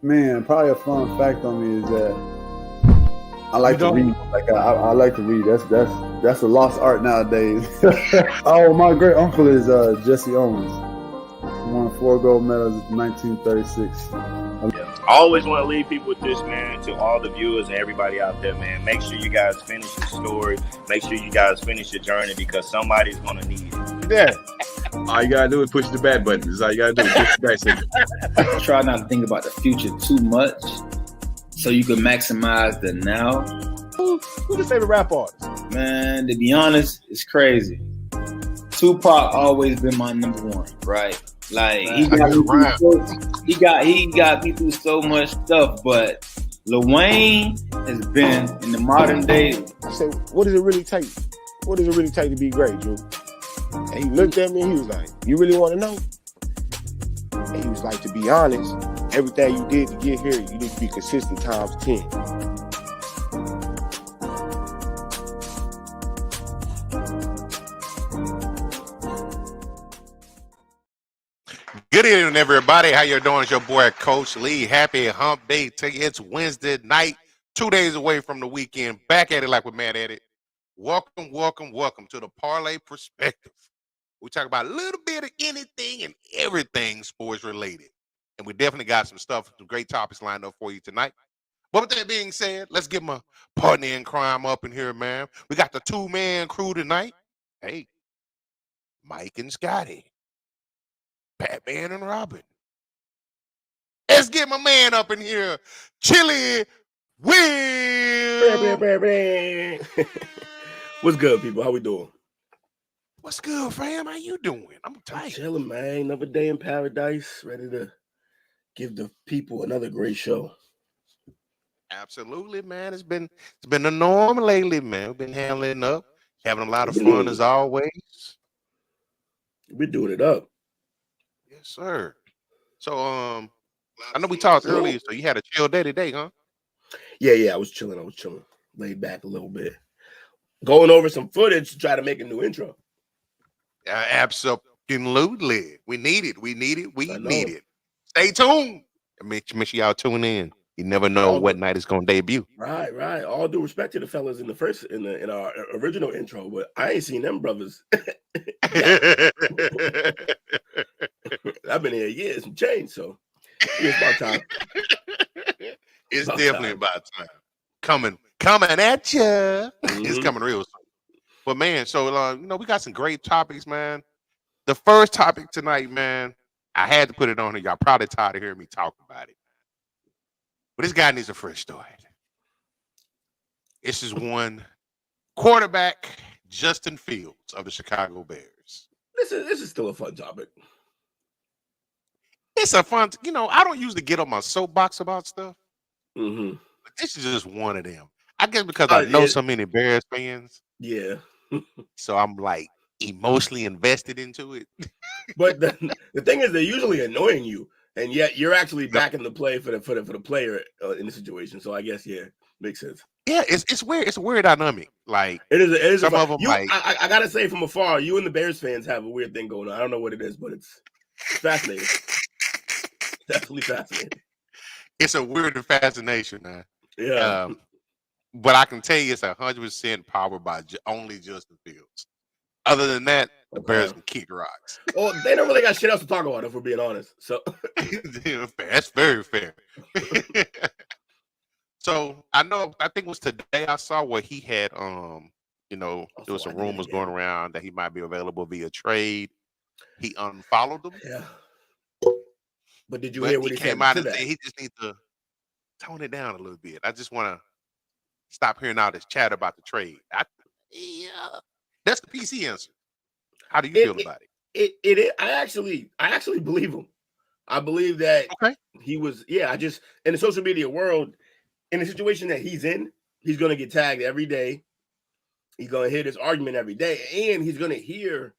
Man, probably a fun fact on me is that I like to read. Like I like to read. That's a lost art nowadays. Oh, my great uncle is Jesse Owens. He won 4 gold medals in 1936. I always want to leave people with this, man, to all the viewers and everybody out there, man. Make sure you guys finish your story. Make sure you guys finish your journey because somebody's going to need it. Yeah. All you got to do is push the back button. That's all you got to do is push the back signal. Try not to think about the future too much so you can maximize the now. Who's your favorite rap artist? Man, to be honest, it's crazy. Tupac always been my number one, right? Like he got me through so much stuff, but Lil Wayne has been in the modern day. I said, what does it really take? What does it really take to be great, Drew? And he looked at me and he was like, you really want to know? And he was like, to be honest, everything you did to get here, you need to be consistent times 10. Good evening, everybody. How you doing? It's your boy, Coach Lee. Happy Hump Day to you. It's Wednesday night, 2 days away from the weekend. Back at it like we're mad at it. Welcome to the Parlay Perspective. We talk about a little bit of anything and everything sports related. And we definitely got some stuff, some great topics lined up for you tonight. But with that being said, let's get my partner in crime up in here, man. We got the 2-man crew tonight. Hey, Mike and Scotty. Batman and Robin. Let's get my man up in here, Chili Will. What's good, people? How we doing? What's good, fam? How you doing? I'm tight. Chilling, man. Another day in paradise. Ready to give the people another great show. Absolutely, man. It's been the norm lately, man. We've been handling up, having a lot of fun as always. We're doing it up. Yes, sir. So, I know we talked earlier, so you had a chill day today, huh? Yeah, I was chilling. Laid back a little bit. Going over some footage to try to make a new intro. Absolutely. We need it. Stay tuned. Make sure y'all tune in. You never know what night it's gonna debut. Right. All due respect to the fellas in our original intro, but I ain't seen them brothers. I've been here years and change, so it's about time. It's definitely about time. Coming at you. Mm-hmm. It's coming real soon. But man, so we got some great topics, man. The first topic tonight, man, I had to put it on here. Y'all probably tired of hearing me talk about it. But this guy needs a fresh start. This is one quarterback, Justin Fields of the Chicago Bears. This is still a fun topic. It's a fun, I don't usually get on my soapbox about stuff. Mm-hmm. But this is just one of them. I guess because I know so many Bears fans. Yeah. So I'm like emotionally invested into it. But the thing is, they're usually annoying you. And yet you're actually back in the play for the player in the situation. So I guess, makes sense. Yeah, it's weird. It's a weird dynamic. Like it is. Some of them, I gotta say from afar, you and the Bears fans have a weird thing going on. I don't know what it is, but it's fascinating. Definitely fascinating. It's a weird fascination, man. Yeah. But I can tell you, it's 100% powered by only Justin Fields. Other than that, the Bears can kick rocks. Well, they don't really got shit else to talk about, if we're being honest. So that's very fair. So I think it was today I saw where he had there was some rumors going around that he might be available via trade. He unfollowed them. Yeah. But did you hear what he came out and said he just needs to tone it down a little bit? I just want to stop hearing all this chatter about the trade. That's the PC answer. How do you feel about it? I actually believe him. I believe that he was, I just, in the social media world, in the situation that he's in, he's going to get tagged every day. He's going to hear this argument every day, and he's going to hear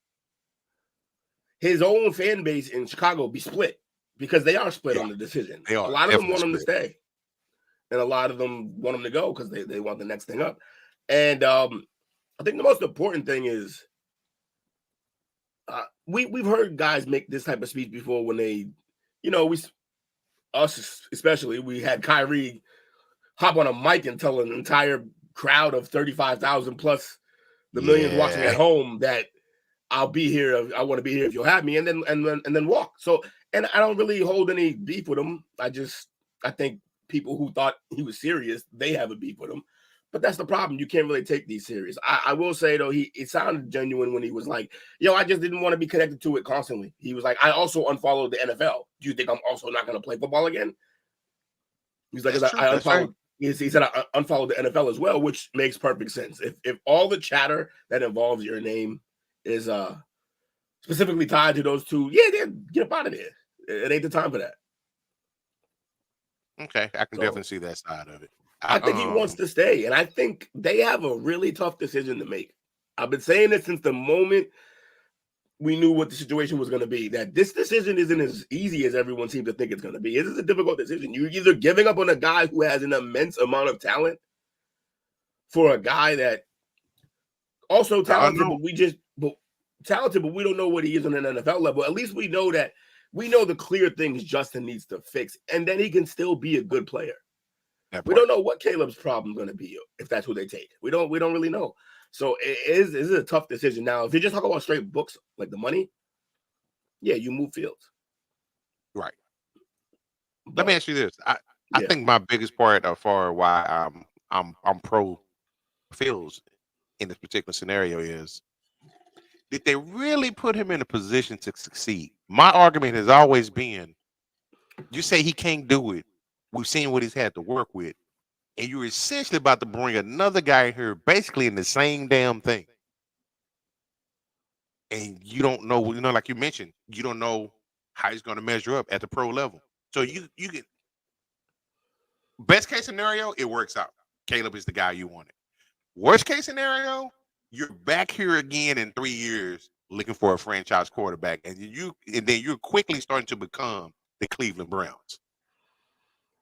his own fan base in Chicago be split because they are split on the decision. A lot of them want him to stay, and a lot of them want him to go because they want the next thing up. And I think the most important thing is we've heard guys make this type of speech before when they, us especially, we had Kyrie hop on a mic and tell an entire crowd of 35,000 plus the millions watching at home that I'll be here. I want to be here if you'll have me, and then walk. So, and I don't really hold any beef with him. I think people who thought he was serious, they have a beef with him. But that's the problem. You can't really take these serious. I will say, though, it sounded genuine when he was like, yo, I just didn't want to be connected to it constantly. He was like, I also unfollowed the NFL. Do you think I'm also not going to play football again? He's like, I unfollowed. He said, I unfollowed the NFL as well, which makes perfect sense. If all the chatter that involves your name is specifically tied to those two, get up out of there. It ain't the time for that. Okay, I can definitely see that side of it. I think he wants to stay, and I think they have a really tough decision to make. I've been saying this since the moment we knew what the situation was going to be, that this decision isn't as easy as everyone seems to think it's going to be. It is a difficult decision. You're either giving up on a guy who has an immense amount of talent for a guy that also talented, but we don't know what he is on an NFL level. At least we know the clear things Justin needs to fix, and then he can still be a good player. We don't know what Caleb's problem is going to be if that's who they take. We don't really know. So it is a tough decision. Now, if you just talk about straight books, like the money, you move Fields. Right. Let me ask you this. I think my biggest part of why I'm pro Fields in this particular scenario is, did they really put him in a position to succeed? My argument has always been, you say he can't do it. We've seen what he's had to work with. And you're essentially about to bring another guy here basically in the same damn thing. And you don't know, like you mentioned, you don't know how he's going to measure up at the pro level. So you get, best case scenario, it works out. Caleb is the guy you wanted. Worst case scenario, you're back here again in 3 years looking for a franchise quarterback. And then you're quickly starting to become the Cleveland Browns.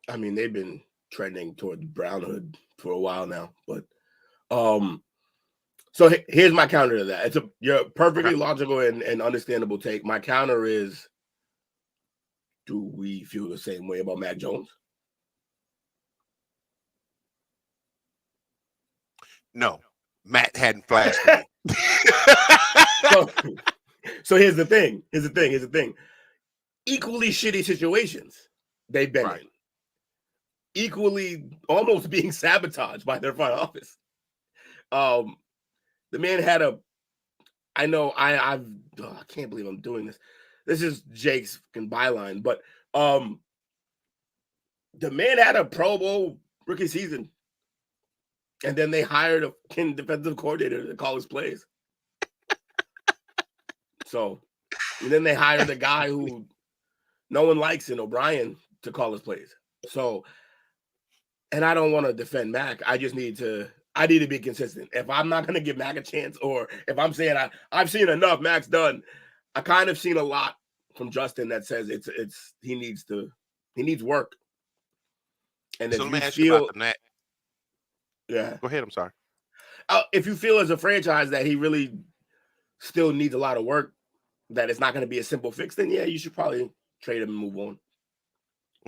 I mean, they've been trending toward brownhood for a while now, but so here's my counter to that. You're perfectly logical and understandable take. My counter is, do we feel the same way about Mac Jones? No, Matt hadn't flashed. So here's the thing. Equally shitty situations they've been in. Equally almost being sabotaged by their front office. The man had I can't believe I'm doing this. This is Jake's byline, but the man had a Pro Bowl rookie season. And then they hired a defensive coordinator to call his plays. So, and then they hired a guy who no one likes in O'Brien to call his plays. So, and I don't want to defend Mac. I need to be consistent. If I'm not going to give Mac a chance, or if I'm saying I've seen enough, Mac's done. I kind of seen a lot from Justin that says he needs work. And so let me ask you about the Mac. Yeah. Go ahead. I'm sorry. If you feel as a franchise that he really still needs a lot of work, that it's not going to be a simple fix, then you should probably trade him and move on.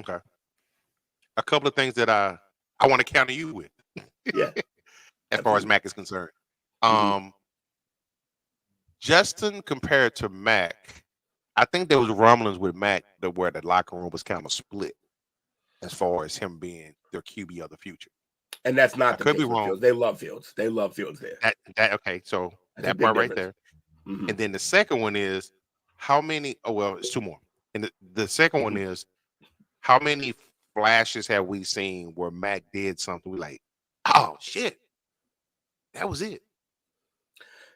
Okay. A couple of things that I want to counter you with. Yeah. As far as Mac is concerned. Justin compared to Mac, I think there was rumblings with Mac where the locker room was kind of split as far as him being their QB of the future. And that's not the case. Could be wrong. Fields. They love Fields. They love Fields there. Okay, so that part right there. Mm-hmm. And then the second one is how many? Oh well, it's two more. And the second one is how many flashes have we seen where Mac did something we like? Oh shit, that was it.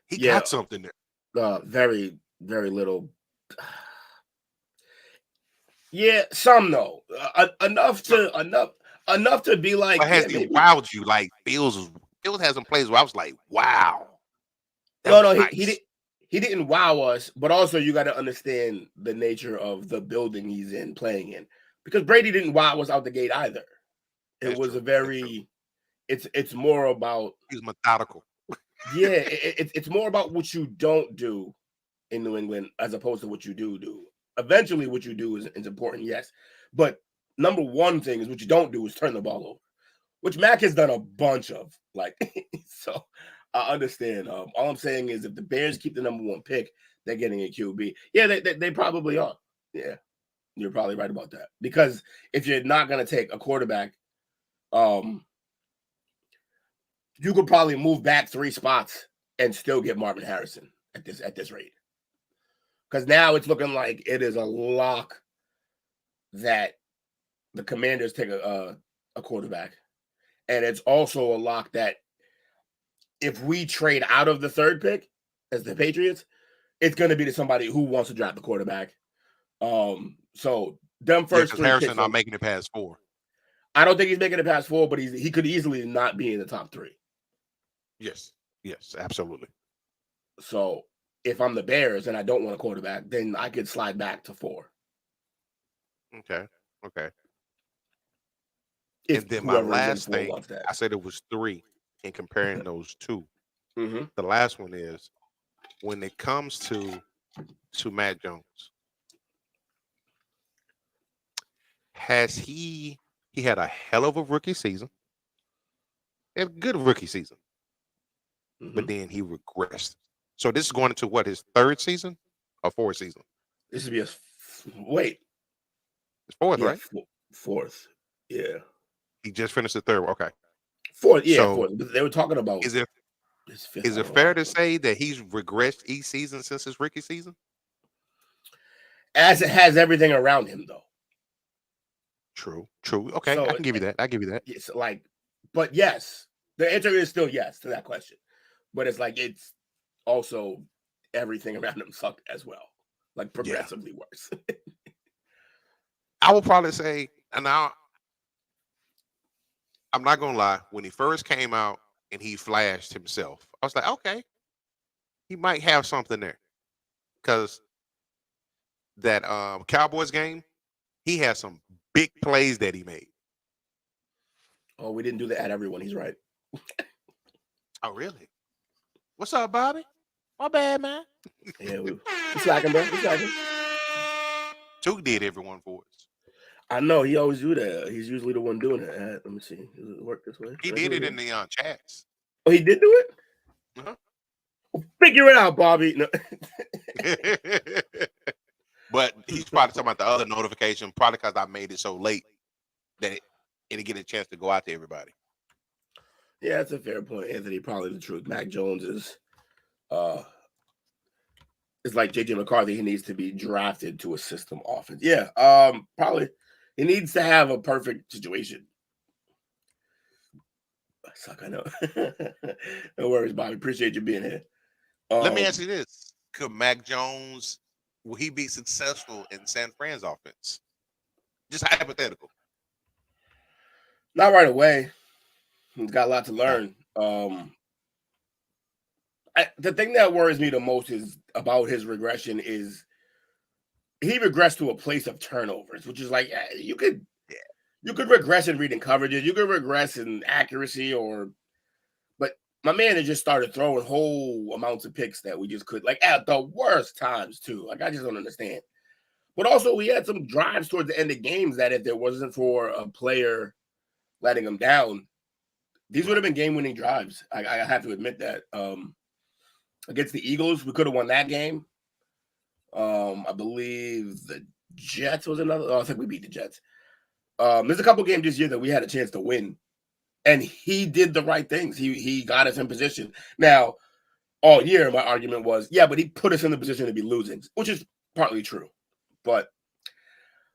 He got something there. Very, very little. Yeah, some though. Enough to be like. But has he wowed you? Like Fields has some plays where I was like, wow. He didn't wow us, but also you got to understand the nature of the building he's in, playing in, because Brady didn't wow us out the gate either. It was a very, it's more about. He's methodical. Yeah, it's more about what you don't do in New England as opposed to what you do. Eventually, what you do is important, yes, but number one thing is what you don't do is turn the ball over, which Mac has done a bunch of. Like, so I understand. All I'm saying is if the Bears keep the number one pick, they're getting a QB. Yeah, they probably are. Yeah, you're probably right about that. Because if you're not going to take a quarterback, you could probably move back 3 spots and still get Marvin Harrison at this rate. Because now it's looking like it is a lock that the Commanders take a quarterback. And it's also a lock that if we trade out of the 3rd pick as the Patriots, it's going to be to somebody who wants to draft the quarterback. So them first 3 Harrison picks not making it past 4. I don't think he's making it past 4, but he could easily not be in the top 3. Yes, absolutely. So if I'm the Bears and I don't want a quarterback, then I could slide back to 4. Okay. If and then my last thing, that. I said it was 3 in comparing those 2. Mm-hmm. The last one is when it comes to Matt Jones. Has he had a hell of a rookie season. A good rookie season. Mm-hmm. But then he regressed. So this is going into what, his 3rd season or 4th season? This would be his It's 4th, right? 4th. Yeah. He just finished the 3rd. Okay. 4th, yeah, So 4th. They were talking about is it fair to say that he's regressed each season since his rookie season? As it has everything around him, though. True. Okay, so I can give you that. It's like, but yes, the answer is still yes to that question. But it's like it's also everything around him sucked as well, like progressively worse. I will probably say, and I'm not gonna lie, when he first came out and he flashed himself, I was like, okay, he might have something there, because that Cowboys game, he had some big plays that he made. Oh, we didn't do that at everyone. He's right. Oh, really? What's up, Bobby? My bad, man. Yeah, we slacking, bro. We slacking. Duke did everyone for us. I know he always do that. He's usually the one doing it. Let me see. Does it work this way? He did it in the chats. Oh, he did do it? Uh-huh. Well, figure it out, Bobby. No. But he's probably talking about the other notification, probably because I made it so late that it didn't get a chance to go out to everybody. Yeah, that's a fair point, Anthony. Probably the truth. Mac Jones is like JJ McCarthy. He needs to be drafted to a system offense. Yeah, probably he needs to have a perfect situation. I suck, I know. No worries, Bobby. Appreciate you being here. Let me ask you this: could Mac Jones, will he be successful in San Fran's offense? Just hypothetical. Not right away. He's got a lot to learn. The thing that worries me the most is about his regression is he regressed to a place of turnovers, which is like you could regress in reading coverages, you could regress in accuracy, but my man had just started throwing whole amounts of picks that we just could, like at the worst times too. Like I just don't understand. But also we had some drives towards the end of games that if there wasn't for a player letting him down, these would have been game-winning drives. I have to admit that. Against the Eagles, we could have won that game. I believe the Jets was another. Oh, I think we beat the Jets. There's a couple games this year that we had a chance to win, and he did the right things. He got us in position. Now, all year, my argument was, yeah, but he put us in the position to be losing, which is partly true. But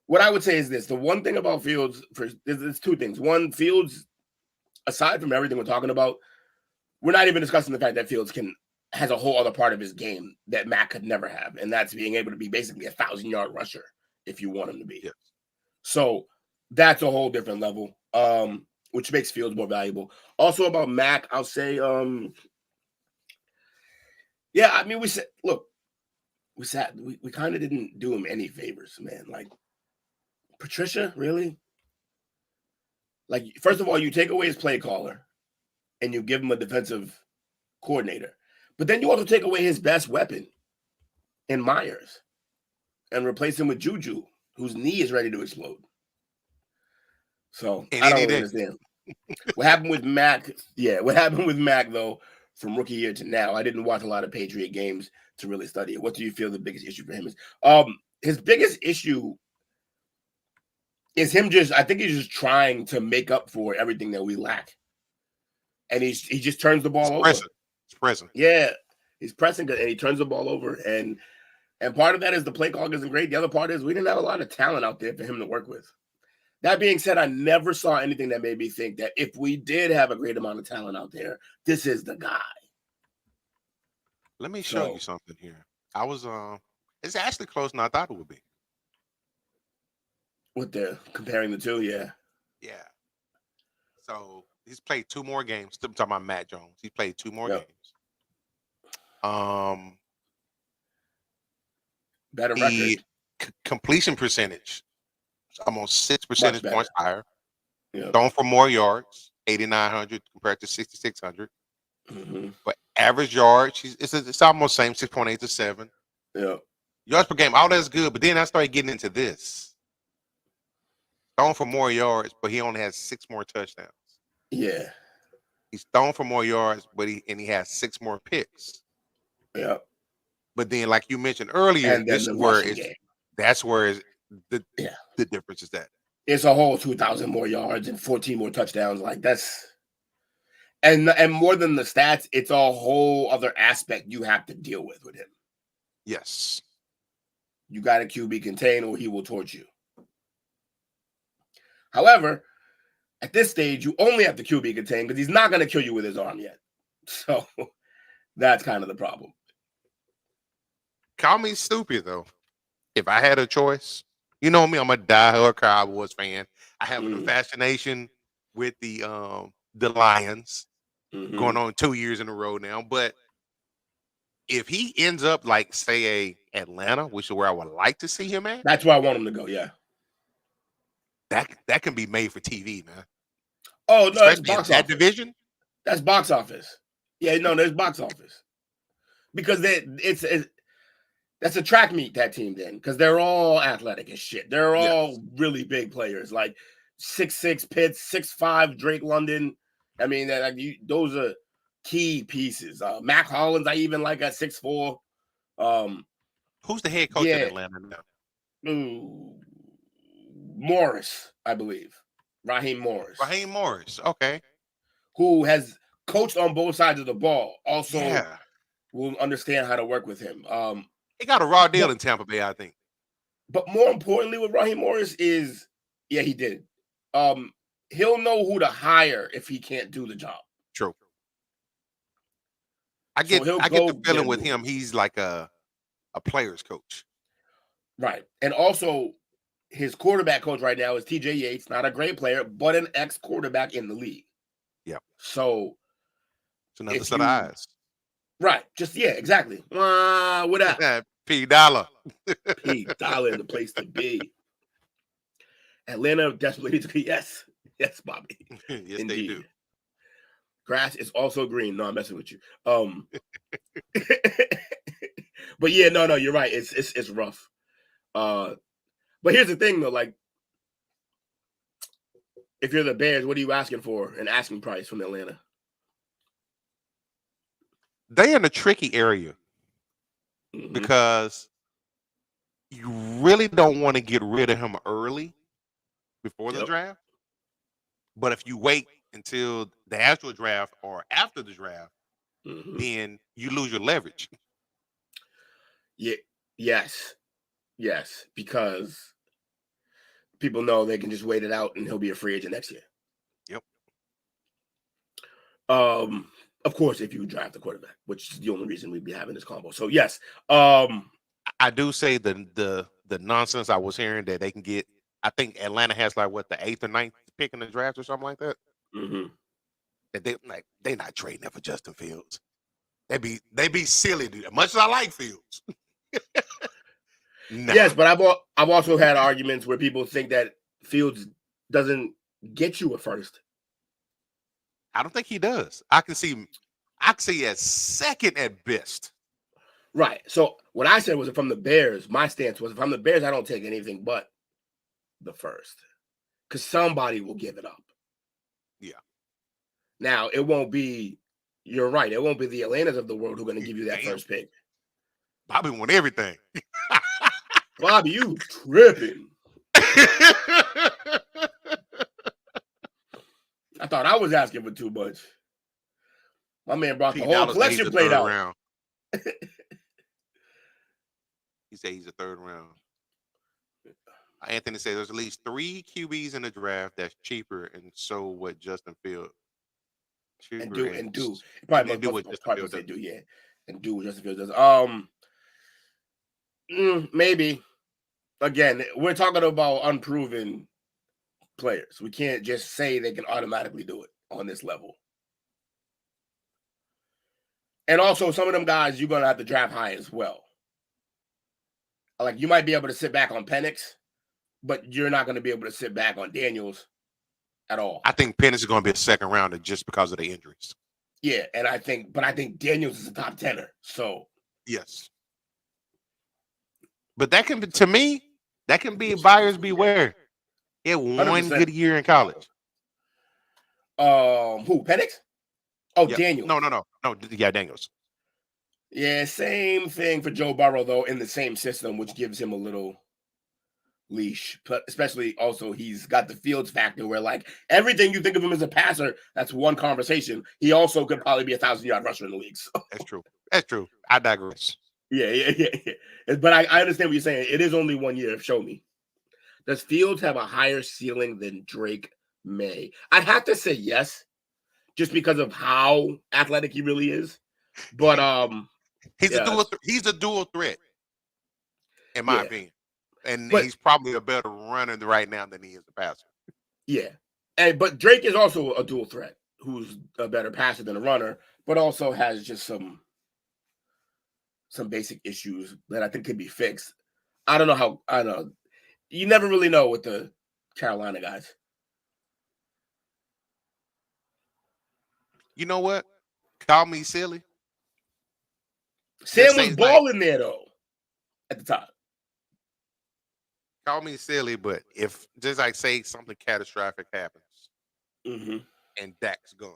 what I would say is this: the one thing about Fields, there's 2 things. One, Fields, aside from everything we're talking about, we're not even discussing the fact that Fields has a whole other part of his game that Mac could never have, and that's being able to be basically a 1,000-yard rusher if you want him to be. Yeah. So that's a whole different level, which makes Fields more valuable. Also about Mac, I'll say, yeah, I mean, we kind of didn't do him any favors, man. Like, Patricia, really? Like, first of all, you take away his play caller and you give him a defensive coordinator. But then you also take away his best weapon in Myers and replace him with Juju, whose knee is ready to explode. So And I then don't he really did. understand. What happened with Mac? Yeah, what happened with Mac though, from rookie year to now? I didn't watch a lot of Patriot games to really study it. What do you feel the biggest issue for him is? His biggest issue is him just. I think he's just trying to make up for everything that we lack, and he just turns the ball over. It's present. Yeah, he's pressing and he turns the ball over, and part of that is the play call isn't great. The other part is we didn't have a lot of talent out there for him to work with. That being said, I never saw anything that made me think that if we did have a great amount of talent out there, this is the guy. Let me show you something here. I was it's actually closer than I thought it would be. With the comparing the two, yeah. Yeah. So he's played 2 more games. I'm talking about Matt Jones. He played 2 more games. Better record. Completion percentage, almost 6 percentage points higher. Yeah. Thrown for more yards, 8,900 compared to 6,600. But average yards, it's almost same, 6.8 to 7. Yeah. Yards per game, all that's good. But then I started getting into this. Thrown for more yards, but he only has 6 more touchdowns. Yeah. He's thrown for more yards, but he has 6 more picks. Yeah. But then, like you mentioned earlier, this is where that's where the difference is at. It's a whole 2,000 more yards and 14 more touchdowns. Like that's and more than the stats, it's a whole other aspect you have to deal with him. Yes. You got a QB contain or he will torch you. However, at this stage, you only have the QB contain because he's not going to kill you with his arm yet. So that's kind of the problem. Call me stupid, though. If I had a choice, you know me, I'm a diehard Cowboys fan. I have a fascination with the Lions going on 2 years in a row now. But if he ends up like, say, Atlanta, which is where I would like to see him at. That's where I want him to go, yeah. That can be made for TV, man. Oh, no, that's box office. That division? That's box office. Yeah, no, there's box office. Because that's a track meet, that team then, because they're all athletic as shit. They're all really big players, like 6'6" Pitts, 6'5" Drake London. I mean, those are key pieces. Mac Hollins, I even like at 6'4". Who's the head coach in Atlanta now? Morris, I believe. Raheem Morris. Raheem Morris, okay. Who has coached on both sides of the ball. Also will understand how to work with him. He got a raw deal in Tampa Bay, I think. But more importantly with Raheem Morris is, he did. He'll know who to hire if he can't do the job. True. I get the feeling with him, he's like a player's coach. Right. And also, his quarterback coach right now is TJ Yates, not a great player, but an ex-quarterback in the league. Yeah. So it's another set of eyes. Right. Just, exactly. What up? P Dollar. P Dollar in the place to be. Atlanta desperately needs to be. Yes, Bobby. Yes, indeed. They do. Grass is also green. No, I'm messing with you. But no, you're right. It's rough. But here's the thing, though. Like, if you're the Bears, what are you asking for? An asking price from Atlanta? They're in a tricky area because you really don't want to get rid of him early before the draft. But if you wait until the actual draft or after the draft, then you lose your leverage. Yes, because people know they can just wait it out and he'll be a free agent next year. Yep. Of course, if you draft a quarterback, which is the only reason we'd be having this combo. So yes, I do say the nonsense I was hearing that they can get. I think Atlanta has like what, the 8th or 9th pick in the draft or something like that. That they not trading that for Justin Fields. They be silly, dude. Much as I like Fields. Nah. Yes, but I've also had arguments where people think that Fields doesn't get you a first. I don't think he does. I can see at second at best. Right. So what I said was, from the Bears, my stance was, if I'm the Bears, I don't take anything but the first. because somebody will give it up. Yeah. Now, it won't be, you're right, it won't be the Atlantas of the world who are going to give you that first pick. Bobby won everything. Bobby, you tripping. I thought I was asking for too much. My man brought the whole collection plate out. Round. He said he's a third round. Anthony said there's at least 3 QBs in the draft that's cheaper, and so what Justin Fields. And do. Probably what Justin Fields do, yeah. And do what Justin Fields does. Maybe. Again, we're talking about unproven players. We can't just say they can automatically do it on this level. And also, some of them guys you're going to have to draft high as well. Like, you might be able to sit back on Penix, but you're not going to be able to sit back on Daniels at all. I think Penix is going to be a second rounder just because of the injuries. Yeah, and I think Daniels is a top 10er. So yes, but that can be, to me, that can be buyers beware. He had one 100%. Good year in college. Who, Penix? Oh, yeah. Daniels. No. Yeah, Daniels. Yeah, same thing for Joe Burrow, though, in the same system, which gives him a little leash. But especially also he's got the Fields factor where, like, everything you think of him as a passer, that's one conversation. He also could probably be a 1,000-yard rusher in the league. So. That's true. I digress. Yeah. But I understand what you're saying. It is only 1 year. Show me. Does Fields have a higher ceiling than Drake May? I'd have to say yes, just because of how athletic he really is. But he's a dual threat, in my opinion. And he's probably a better runner right now than he is a passer. Yeah. But Drake is also a dual threat who's a better passer than a runner, but also has just some basic issues that I think could be fixed. I don't know. You never really know with the Carolina guys. You know what? Call me silly. Sam was balling there, though, at the time. Call me silly, but if just like say something catastrophic happens and Dak's gone,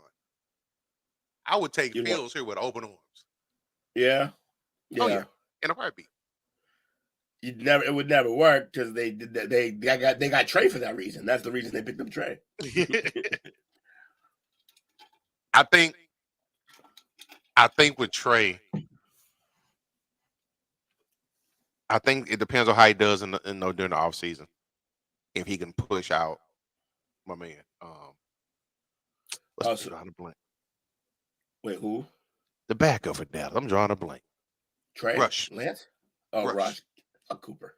I would take Fields here with open arms. Yeah. Oh, yeah. In a heartbeat. It would never work because they got Trey for that reason. That's the reason they picked up Trey. I think with Trey, I think it depends on how he does during the offseason. If he can push out my man. Let's drawing a blank. Wait, who? The backup for Dallas. I'm drawing a blank. Trey? Rush. Lance? Oh, Rush. Cooper.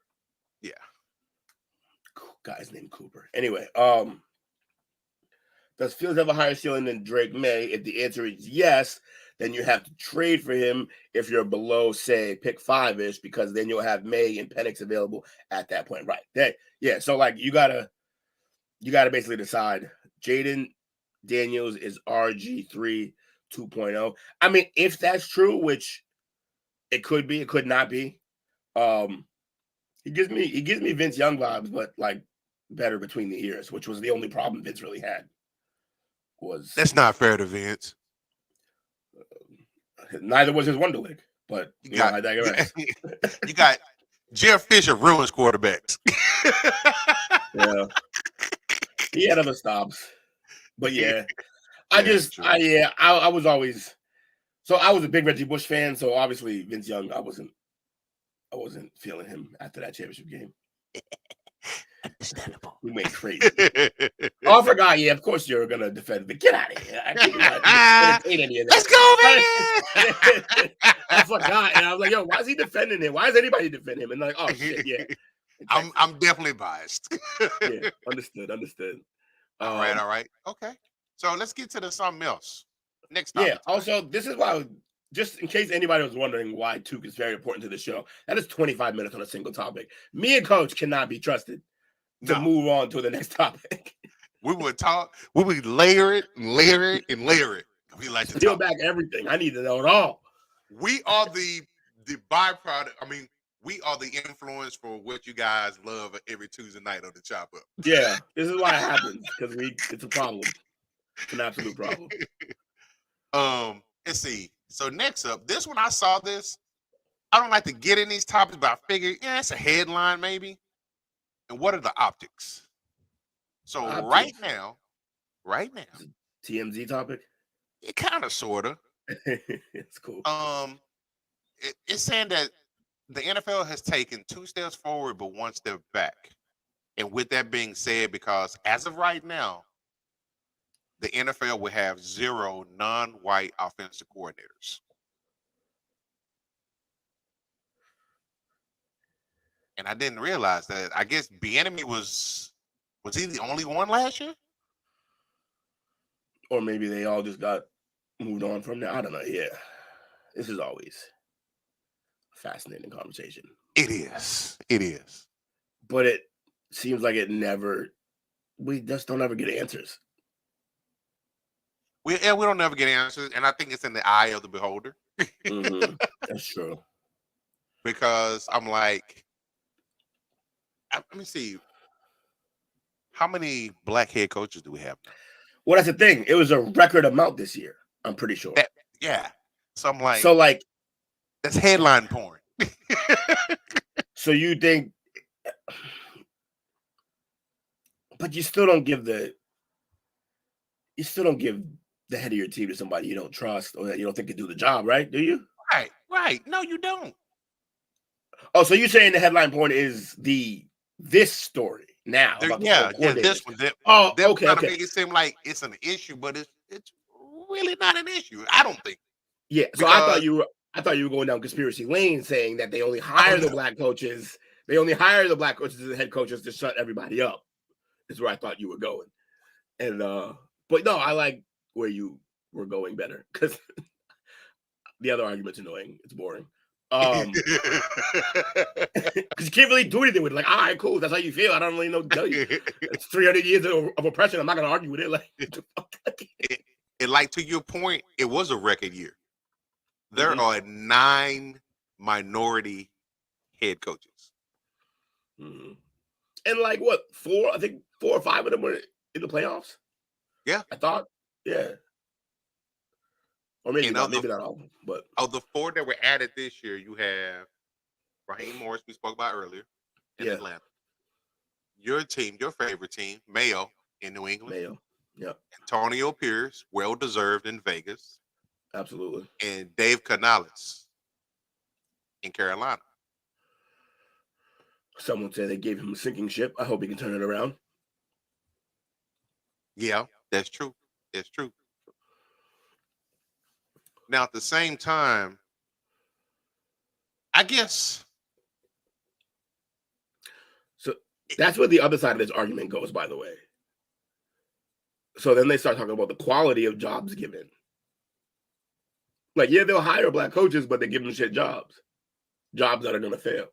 Yeah. Guy's named Cooper. Anyway, does Fields have a higher ceiling than Drake May? If the answer is yes, then you have to trade for him if you're below, say, pick 5-ish, because then you'll have May and Penix available at that point. Right. Yeah. So like you gotta basically decide. Jaden Daniels is RG3 2.0. I mean, if that's true, which it could be, it could not be. He gives me Vince Young vibes, but like better between the ears, which was the only problem Vince really had. That's not fair to Vince. Neither was his Wonderlic, but I digress. You got Jeff Fisher ruins quarterbacks. Yeah, he had other stops, but yeah, I was always I was a big Reggie Bush fan, so obviously Vince Young, I wasn't feeling him after that championship game. Understandable. We went crazy. Oh, I forgot. Yeah, of course you're gonna defend, but get out of here. I can't any of that. Let's go, man. I forgot, and I was like, "Yo, why is he defending him? Why is anybody defending him?" And like, oh shit, yeah. I'm definitely biased. Yeah, understood. All right. Okay, so let's get to something else. Next topic. Yeah. Also, this is why. Just in case anybody was wondering why Took is very important to the show, that is 25 minutes on a single topic. Me and Coach cannot be trusted to move on to the next topic. We would talk. We would layer it. We like to peel back everything. I need to know it all. We are the byproduct. I mean, we are the influence for what you guys love every Tuesday night on the Chop Up. Yeah, this is why it happens because it's a problem. It's an absolute problem. Let's see. So next up, this one I saw this. I don't like to get in these topics, but I figured, yeah, it's a headline maybe. And what are the optics? So right now, TMZ topic. it kind of sorta. It's cool. It's saying that the NFL has taken 2 steps forward but 1 step back. And with that being said, because as of right now, the NFL will have 0 non-white offensive coordinators. And I didn't realize that. I guess Bieniemy was he the only one last year? Or maybe they all just got moved on from there. I don't know. Yeah. This is always a fascinating conversation. It is. It is. But it seems like we just don't ever get answers. We don't never get answers. And I think it's in the eye of the beholder. Mm-hmm. That's true. Because I'm like, let me see. How many black head coaches do we have now? Well, that's the thing. It was a record amount this year. I'm pretty sure. Yeah. So I'm like, that's headline porn. So you think, but you still don't give the head of your team to somebody you don't trust or that you don't think can do the job, right? Do you? Right. No, you don't. Oh, so you're saying the headline porn is this story now? This one. Okay. Trying to make it seem like it's an issue, but it's really not an issue. I don't think. Yeah. So I thought you were going down conspiracy lane, saying that they only hire the black coaches. They only hire the black coaches and head coaches to shut everybody up. Is where I thought you were going. And but no, I like where you were going better because the other argument's annoying. It's boring. Because you can't really do anything with it. Like, all right, cool. That's how you feel. I don't really know what to tell you. It's 300 years of oppression. I'm not going to argue with it. Like, and like to your point, it was a record year. There are 9 minority head coaches. Mm-hmm. And like what, 4? I think 4 or 5 of them were in the playoffs. Yeah, I thought. Yeah. Or maybe not all of them. But of the 4 that were added this year, you have Raheem Morris, we spoke about earlier, in Atlanta. Your team, your favorite team, Mayo in New England. Mayo. Yeah. Antonio Pierce, well deserved in Vegas. Absolutely. And Dave Canales in Carolina. Someone said they gave him a sinking ship. I hope he can turn it around. Yeah, that's true. It's true. Now, at the same time, I guess. So that's where the other side of this argument goes, by the way. So then they start talking about the quality of jobs given. Like, yeah, they'll hire black coaches, but they give them shit jobs. Jobs that are going to fail.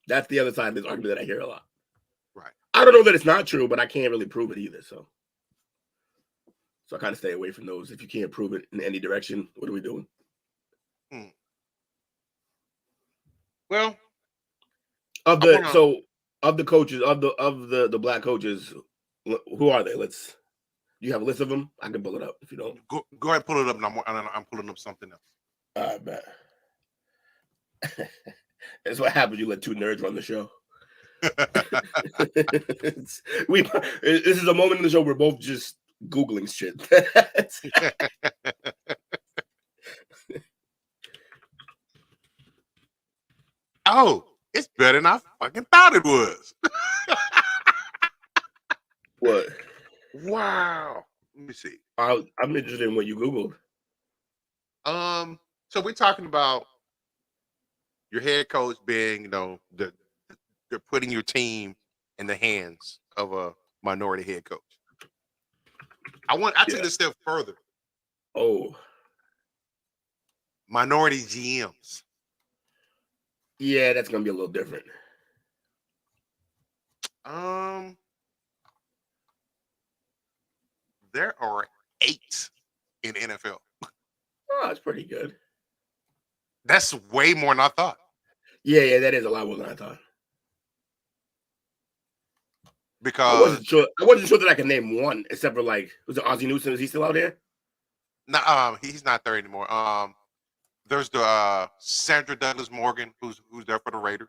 That's the other side of this argument that I hear a lot. Right. I don't know that it's not true, but I can't really prove it either. So I kind of stay away from those. If you can't prove it in any direction, what are we doing? Well, of the coaches, of the black coaches, who are they? Do you have a list of them? I can pull it up if you don't. Go ahead and pull it up, and I'm pulling up something else. I bet. That's what happens. You let 2 nerds run the show. This is a moment in the show where we're both just Googling shit. Oh, it's better than I fucking thought it was. What? Wow. Let me see. I'm interested in what you Googled. So we're talking about your head coach being, they're putting your team in the hands of a minority head coach. I took it a step further. Oh. Minority GMs. Yeah, that's gonna be a little different. There are 8 in the NFL. Oh, that's pretty good. That's way more than I thought. Yeah, that is a lot more than I thought. Because I wasn't sure that I could name one, except for like, was it Ozzie Newsome? Is he still out there? No, he's not there anymore. There's the Sandra Douglas Morgan, who's there for the Raiders.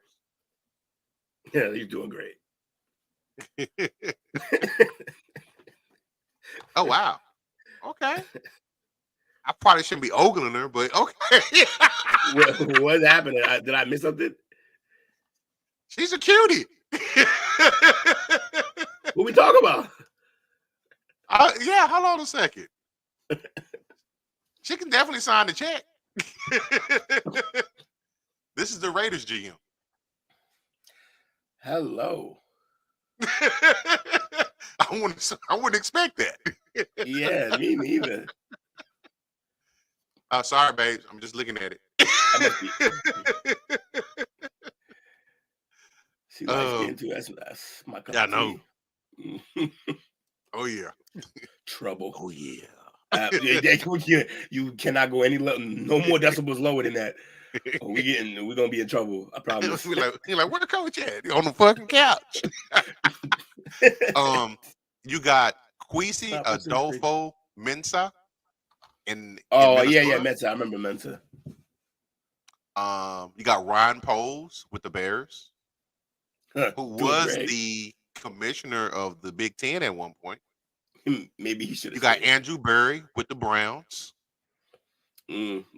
Yeah, he's doing great. Oh wow. Okay. I probably shouldn't be ogling her, but okay. What's happening? Did I miss something? She's a cutie. What we talking about? Yeah, hold on a second. She can definitely sign the check. This is the Raiders GM. Hello. I wouldn't expect that. Yeah, me neither. Sorry, babes. I'm just looking at it. She likes getting too. That's my cup of tea. Oh yeah. Trouble. Oh yeah. You cannot go any no more decibels lower than that. We're gonna be in trouble. I promise. You're like, where the coach at? On the fucking couch. You got Kwesi Adolfo Mensah in Mensah. I remember Mensah. You got Ryan Poles with the Bears, who was the commissioner of the Big Ten at one point. Maybe he should. You got Andrew Berry with the Browns.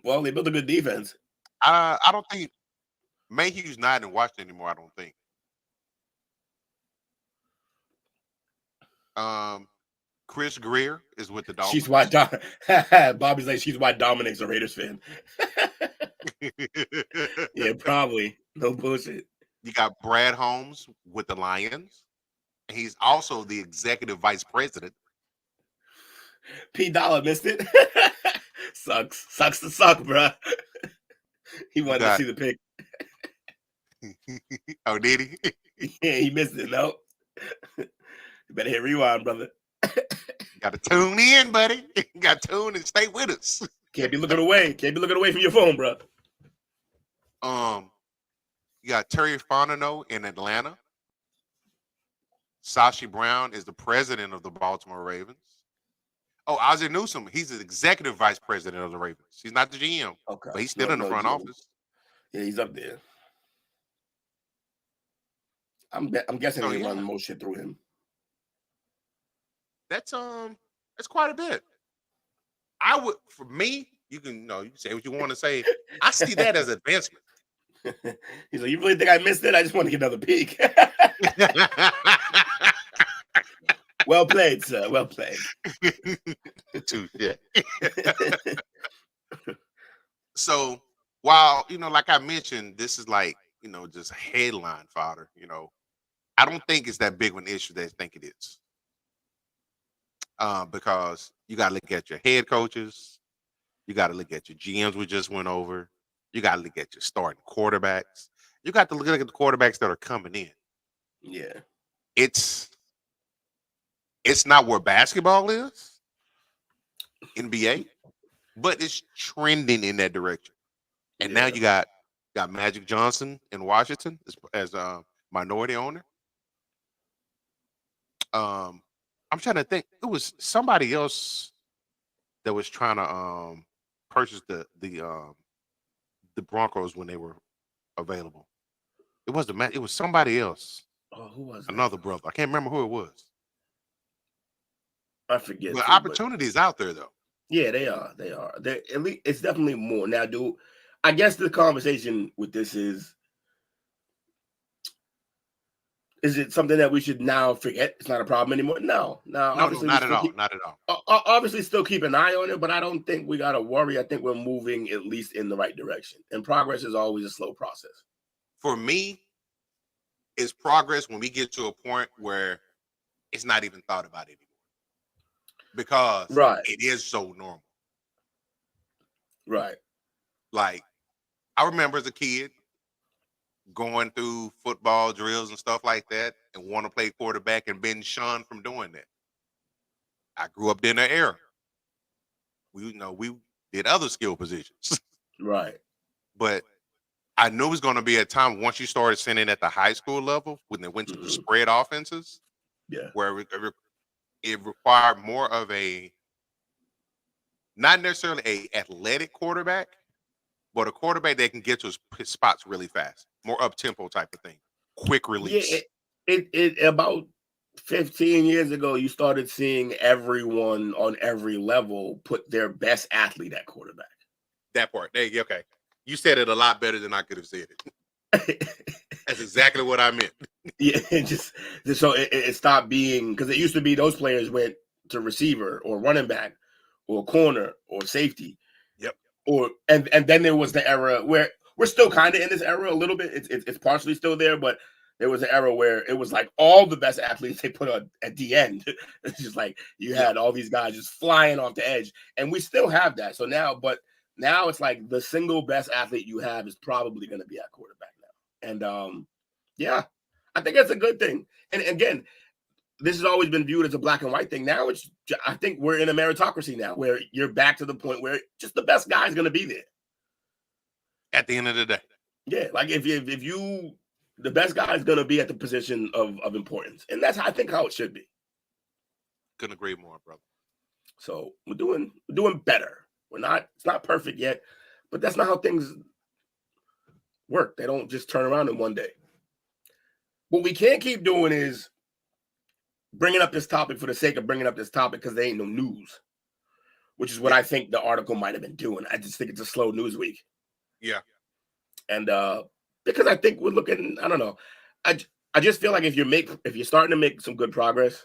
Well, they built a good defense. I don't think Mayhew's not in Washington anymore. I don't think. Chris Greer is with the Dolphins. She's why Bobby's like, she's why Dominic's a Raiders fan. Yeah, probably. No bullshit. You got Brad Holmes with the Lions. He's also the executive vice president. P. Dollar missed it. Sucks to suck, bro. He wanted to see the pick. Oh, did he? Yeah, he missed it. No. You better hit rewind, brother. Got to tune in, buddy. You got to tune and stay with us. Can't be looking away. Can't be looking away from your phone, bro. You got Terry Fontenot in Atlanta. Sashi Brown is the president of the Baltimore Ravens. Oh, Ozzie Newsome, he's the executive vice president of the Ravens. He's not the GM, but he's still in the front office. Yeah, he's up there. I'm guessing they run most shit through him. That's quite a bit. For me, you can say what you want to say. I see that as advancement. He's like, you really think I missed it? I just want to get another peek. Well played, sir. Well played. Yeah. So while like I mentioned, this is like just headline fodder. I don't think it's that big of an issue that I think it is. Because you got to look at your head coaches, you got to look at your GMs we just went over, you got to look at your starting quarterbacks, you got to look at the quarterbacks that are coming in. Yeah, it's not where basketball is, NBA, but it's trending in that direction. And now you got Magic Johnson in Washington as a minority owner. I'm trying to think. It was somebody else that was trying to purchase the Broncos when they were available. It was somebody else. Oh, who was another brother? I can't remember who it was. I forget. But opportunities out there, though. Yeah, they are. They are. At least it's definitely more now. I guess the conversation with this is it something that we should now forget? It's not a problem anymore. No, not at all. Not at all. Obviously, still keep an eye on it, but I don't think we got to worry. I think we're moving at least in the right direction. And progress is always a slow process. For me, it's progress when we get to a point where it's not even thought about anymore. Because it is so normal. Right. Like, I remember as a kid going through football drills and stuff like that and want to play quarterback and being shunned from doing that. I grew up in that era. We did other skill positions. Right. But I knew it was going to be a time once you started sending at the high school level when they went to the spread offenses, where it required more of a, not necessarily a athletic quarterback, but a quarterback that can get to his spots really fast, more up tempo type of thing, quick release. Yeah, it about 15 years ago, you started seeing everyone on every level put their best athlete at quarterback. That part, okay. You said it a lot better than I could have said it. That's exactly what I meant. Yeah, just so it stopped being, because it used to be those players went to receiver or running back or corner or safety. Yep. And then there was the era where we're still kind of in this era a little bit. It's partially still there, but there was an era where it was like all the best athletes they put on at the end. It's just like you had all these guys just flying off the edge, and we still have that. So now it's like the single best athlete you have is probably going to be at quarterback now. And yeah, I think that's a good thing. And again, this has always been viewed as a black and white thing. Now I think we're in a meritocracy now where you're back to the point where just the best guy is going to be there at the end of the day. Yeah, like if you the best guy is going to be at the position of importance, and that's I think how it should be. Couldn't agree more, brother. So we're doing better. It's not perfect yet, but that's not how things work. They don't just turn around in one day. What we can't keep doing is bringing up this topic for the sake of bringing up this topic because there ain't no news, which is what I think the article might have been doing. I just think it's a slow news week. Yeah. And because I think we're looking, I don't know. I just feel like if you're starting to make some good progress,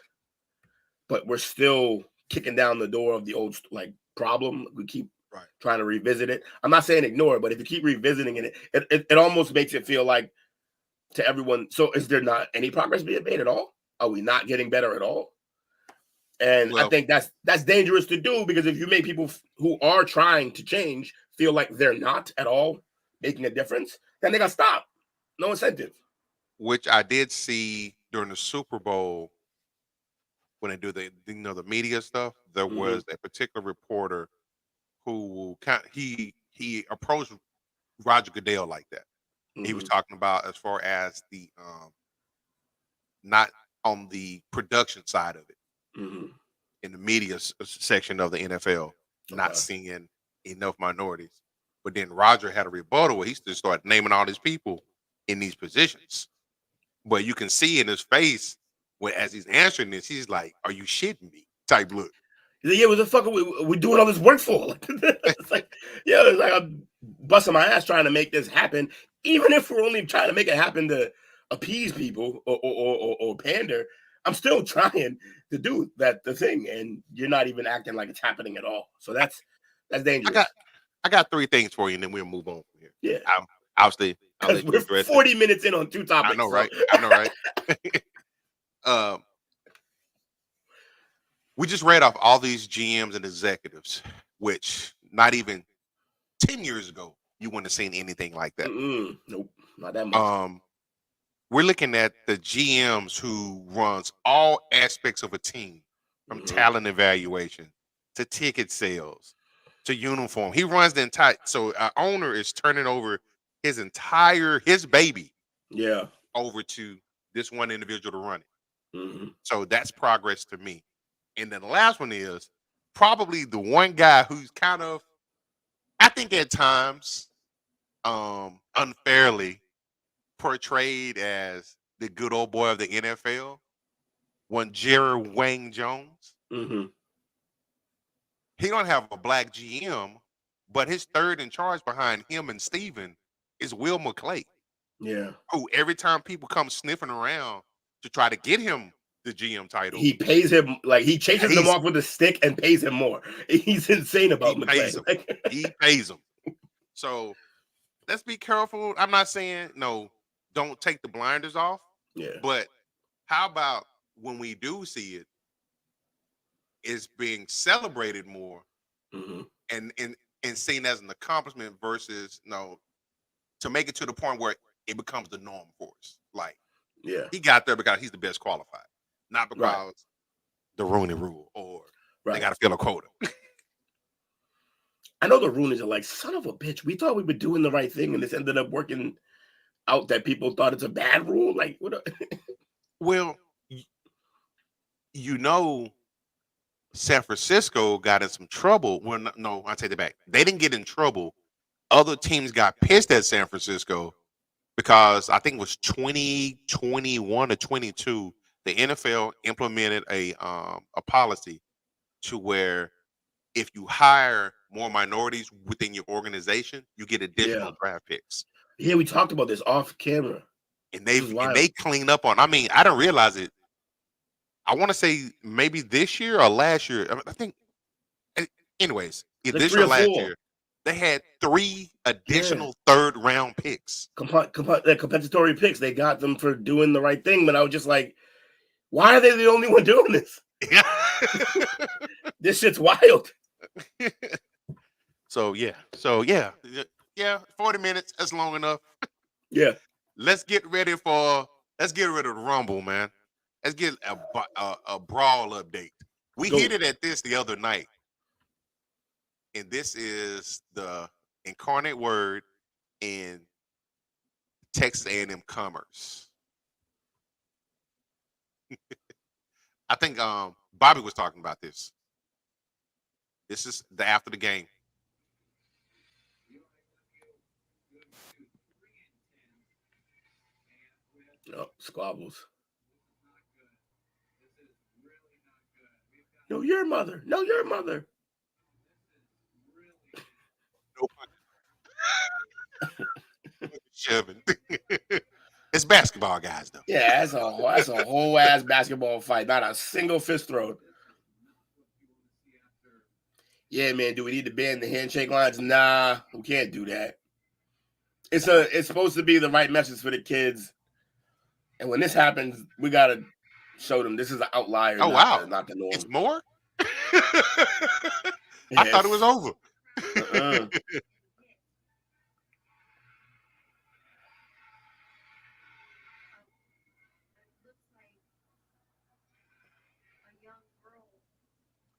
but we're still kicking down the door of the old problem, we keep trying to revisit it. I'm not saying ignore it, but if you keep revisiting it almost makes it feel like to everyone. So is there not any progress being made at all? Are we not getting better at all? And I think that's dangerous to do, because if you make people who are trying to change feel like they're not at all making a difference, then they got to stop. No incentive. Which I did see during the Super Bowl when they do the media stuff. There was a particular reporter who he approached Roger Goodell like that. He was talking about as far as the not on the production side of it in the media section of the NFL, not seeing enough minorities. But then Roger had a rebuttal where he just started naming all these people in these positions. But you can see in his face as he's answering this, he's like, "Are you shitting me?" type look. Yeah, what the fuck are we doing all this work for? It's like I'm busting my ass trying to make this happen, even if we're only trying to make it happen to appease people or pander. I'm still trying to do the thing, and you're not even acting like it's happening at all. So that's dangerous. I got three things for you, and then we'll move on from here. Yeah, I'll stay. We're 40 minutes in on two topics. I know, right? I know, right? We just read off all these GMs and executives, which not even 10 years ago you wouldn't have seen anything like that. Nope, not that much. We're looking at the GMs who runs all aspects of a team, from talent evaluation to ticket sales to uniform. He runs the entire. So our owner is turning over his baby, over to this one individual to run it. So that's progress to me. And then the last one is probably the one guy who's kind of, I think at times, unfairly portrayed as the good old boy of the NFL, one Jerry Wayne Jones. He don't have a black GM, but his third in charge behind him and Steven is Will McClay. Yeah. Who every time people come sniffing around to try to get him the GM title, he pays him, like he chases them off with a stick and pays him more. He's insane about McClay. He pays him. So let's be careful. I'm not saying don't take the blinders off. Yeah. But how about when we do see it, it's being celebrated more and seen as an accomplishment versus to make it to the point where it becomes the norm for us. Like, he got there because he's the best qualified, not because the Rooney Rule or they got to fill a quota. I know the Rooney's are like, son of a bitch. We thought we were doing the right thing, and this ended up working out that people thought it's a bad rule. Like, what? Well, San Francisco got in some trouble. Well, no, I take it back. They didn't get in trouble. Other teams got pissed at San Francisco because I think it was 2021 or 22. The NFL implemented a policy to where if you hire more minorities within your organization, you get additional draft picks. Yeah, we talked about this off camera. And they clean up on. I mean, I didn't realize it. I want to say maybe this year or last year. I think. Anyways, this year or last year, they had 3 additional third-round picks. Compensatory picks. They got them for doing the right thing, but I was just like, why are they the only one doing this? This shit's wild. So yeah. 40 minutes. That's long enough. Yeah. Let's get ready to the Rumble, man. Let's get a Brawl update. We hinted at this the other night, and this is the Incarnate word in Texas A&M-Commerce. I think Bobby was talking about this. This is after the game. No, squabbles. No, your mother. No, your mother. Shoving. It's basketball, guys, though. Yeah, that's a whole ass basketball fight. Not a single fist throw. Yeah, man. Do we need to ban the handshake lines? Nah, we can't do that. It's supposed to be the right message for the kids. And when this happens, we gotta show them this is an outlier. Oh, wow. Not the norm. It's more? I thought it was over.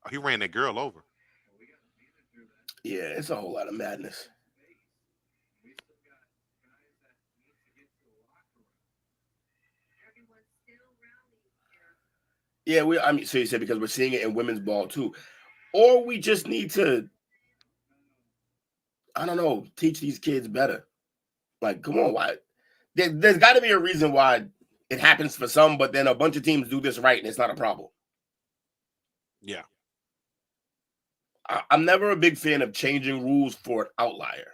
Oh, he ran that girl over. Yeah, it's a whole lot of madness. Yeah, so you said because we're seeing it in women's ball too. Or we just need to, I don't know, teach these kids better. Like, come on, why? There's got to be a reason why it happens for some, but then a bunch of teams do this right and it's not a problem. Yeah. I'm never a big fan of changing rules for an outlier.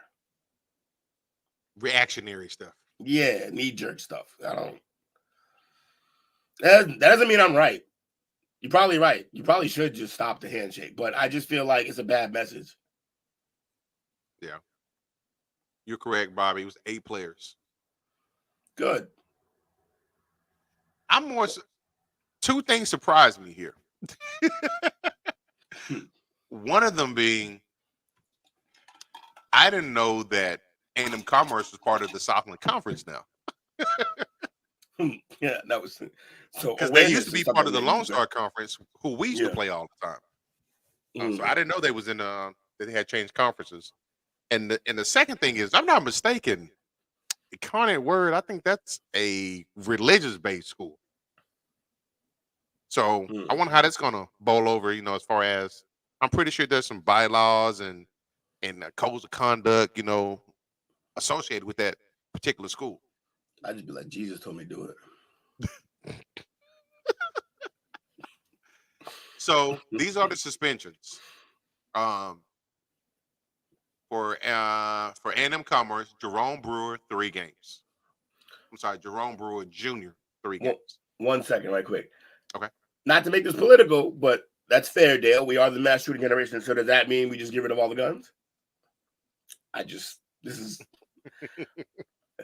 Reactionary stuff. Yeah, knee-jerk stuff. That doesn't mean I'm right. You're probably right. You probably should just stop the handshake, but I just feel like it's a bad message. Yeah. You're correct, Bobby. It was 8 players. Good. Two things surprised me here. One of them being, I didn't know that A&M-Commerce was part of the Southland Conference now. Yeah, that was so. Because they used to be part of the Lone Star Conference, who we used to play all the time. So I didn't know they was in that they had changed conferences. And the second thing is, I'm not mistaken, Incarnate word, I think that's a religious-based school. So I wonder how that's gonna bowl over, as far as I'm pretty sure there's some bylaws and codes of conduct, associated with that particular school. I'd just be like, Jesus told me to do it. So these are the suspensions. For A&M-Commerce, Jerome Brewer, 3 games. I'm sorry, Jerome Brewer Jr., 3 games. 1 second, right quick. Okay. Not to make this political, but that's fair, Dale. We are the mass shooting generation. So does that mean we just get rid of all the guns?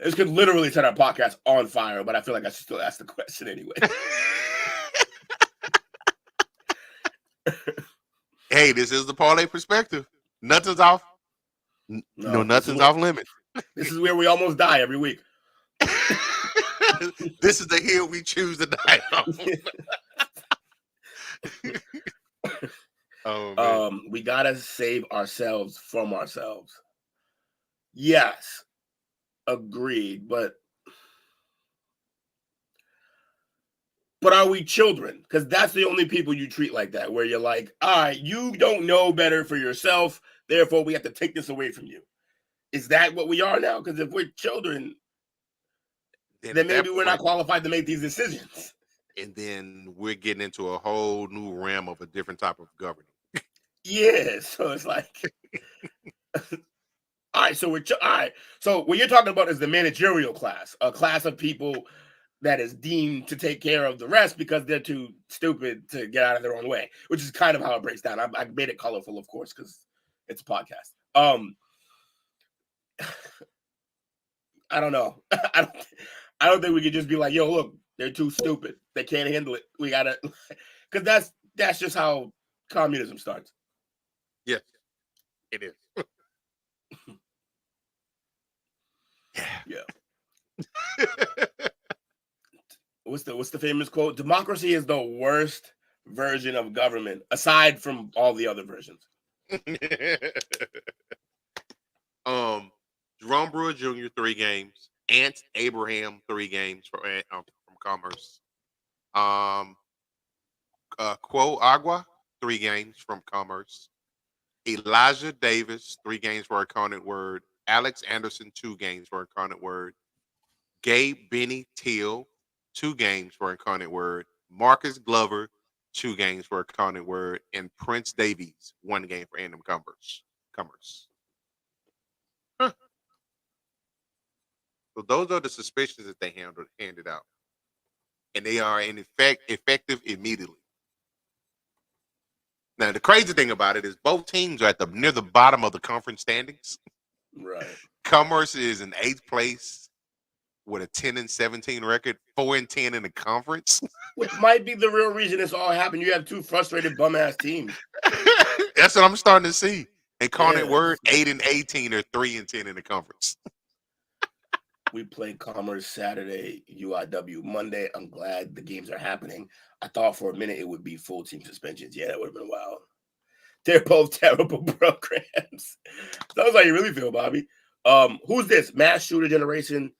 This could literally set our podcast on fire, but I feel like I should still ask the question anyway. Hey, this is the parlay perspective. Nothing's off. Nothing's off limit. This is where we almost die every week. This is the hill we choose to die on. We gotta save ourselves from ourselves. Yes, agreed. But are we children? Because that's the only people you treat like that, where you're like, all right, you don't know better for yourself, therefore we have to take this away from you. Is that what we are now? Because if we're children, then maybe we're not qualified to make these decisions. And then we're getting into a whole new realm of a different type of governing. Yeah, so it's like, all right. So So what you're talking about is the managerial class, a class of people that is deemed to take care of the rest because they're too stupid to get out of their own way, which is kind of how it breaks down. I made it colorful, of course, because it's a podcast. I don't know. I don't think we could just be like, yo, look, they're too stupid. They can't handle it. We gotta, because that's just how communism starts. Yes, it is. Yeah. What's the famous quote? Democracy is the worst version of government, aside from all the other versions. Jerome Brewer Jr. 3 games. Ant Abraham 3 games from Commerce. Quo Agua 3 games from Commerce. Elijah Davis 3 games for Incarnate Word. Alex Anderson 2 games for Incarnate Word. Gabe Benny Till 2 games for Incarnate Word. Marcus Glover 2 games for Incarnate Word, and Prince Davies 1 game for A&M-Commerce. Huh. So those are the suspicions that they handed out, and they are in effect effective immediately. Now the crazy thing about it is both teams are at near the bottom of the conference standings. Right. Commerce is in 8th place with a 10-17 record, 4-10 in the conference. Which might be the real reason this all happened. You have 2 frustrated bum ass teams. That's what I'm starting to see. Incarnate Word 8-18 or 3-10 in the conference. We played Commerce Saturday, UIW Monday. I'm glad the games are happening. I thought for a minute it would be full team suspensions. Yeah, that would have been wild. They're both terrible programs. Sounds like you really feel, Bobby. Who's this? Mass Shooter Generation.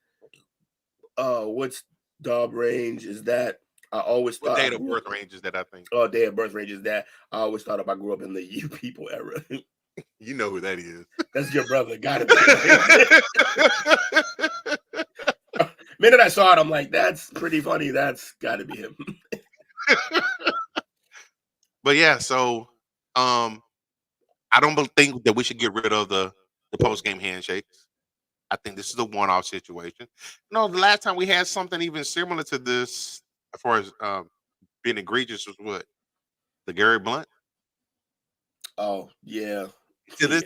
What's Dub range? Is that I always thought date of birth range is that, I think. Oh, day of birth range is that. I always thought if I grew up in the you people era. You know who that is. That's your brother. Got it. Minute I saw it, I'm like, that's pretty funny. That's gotta be him. But yeah, so I don't think that we should get rid of the post-game handshakes. I think this is a one-off situation. No, the last time we had something even similar to this, as far as being egregious, was what? The Gary Blunt? Oh, yeah. To this,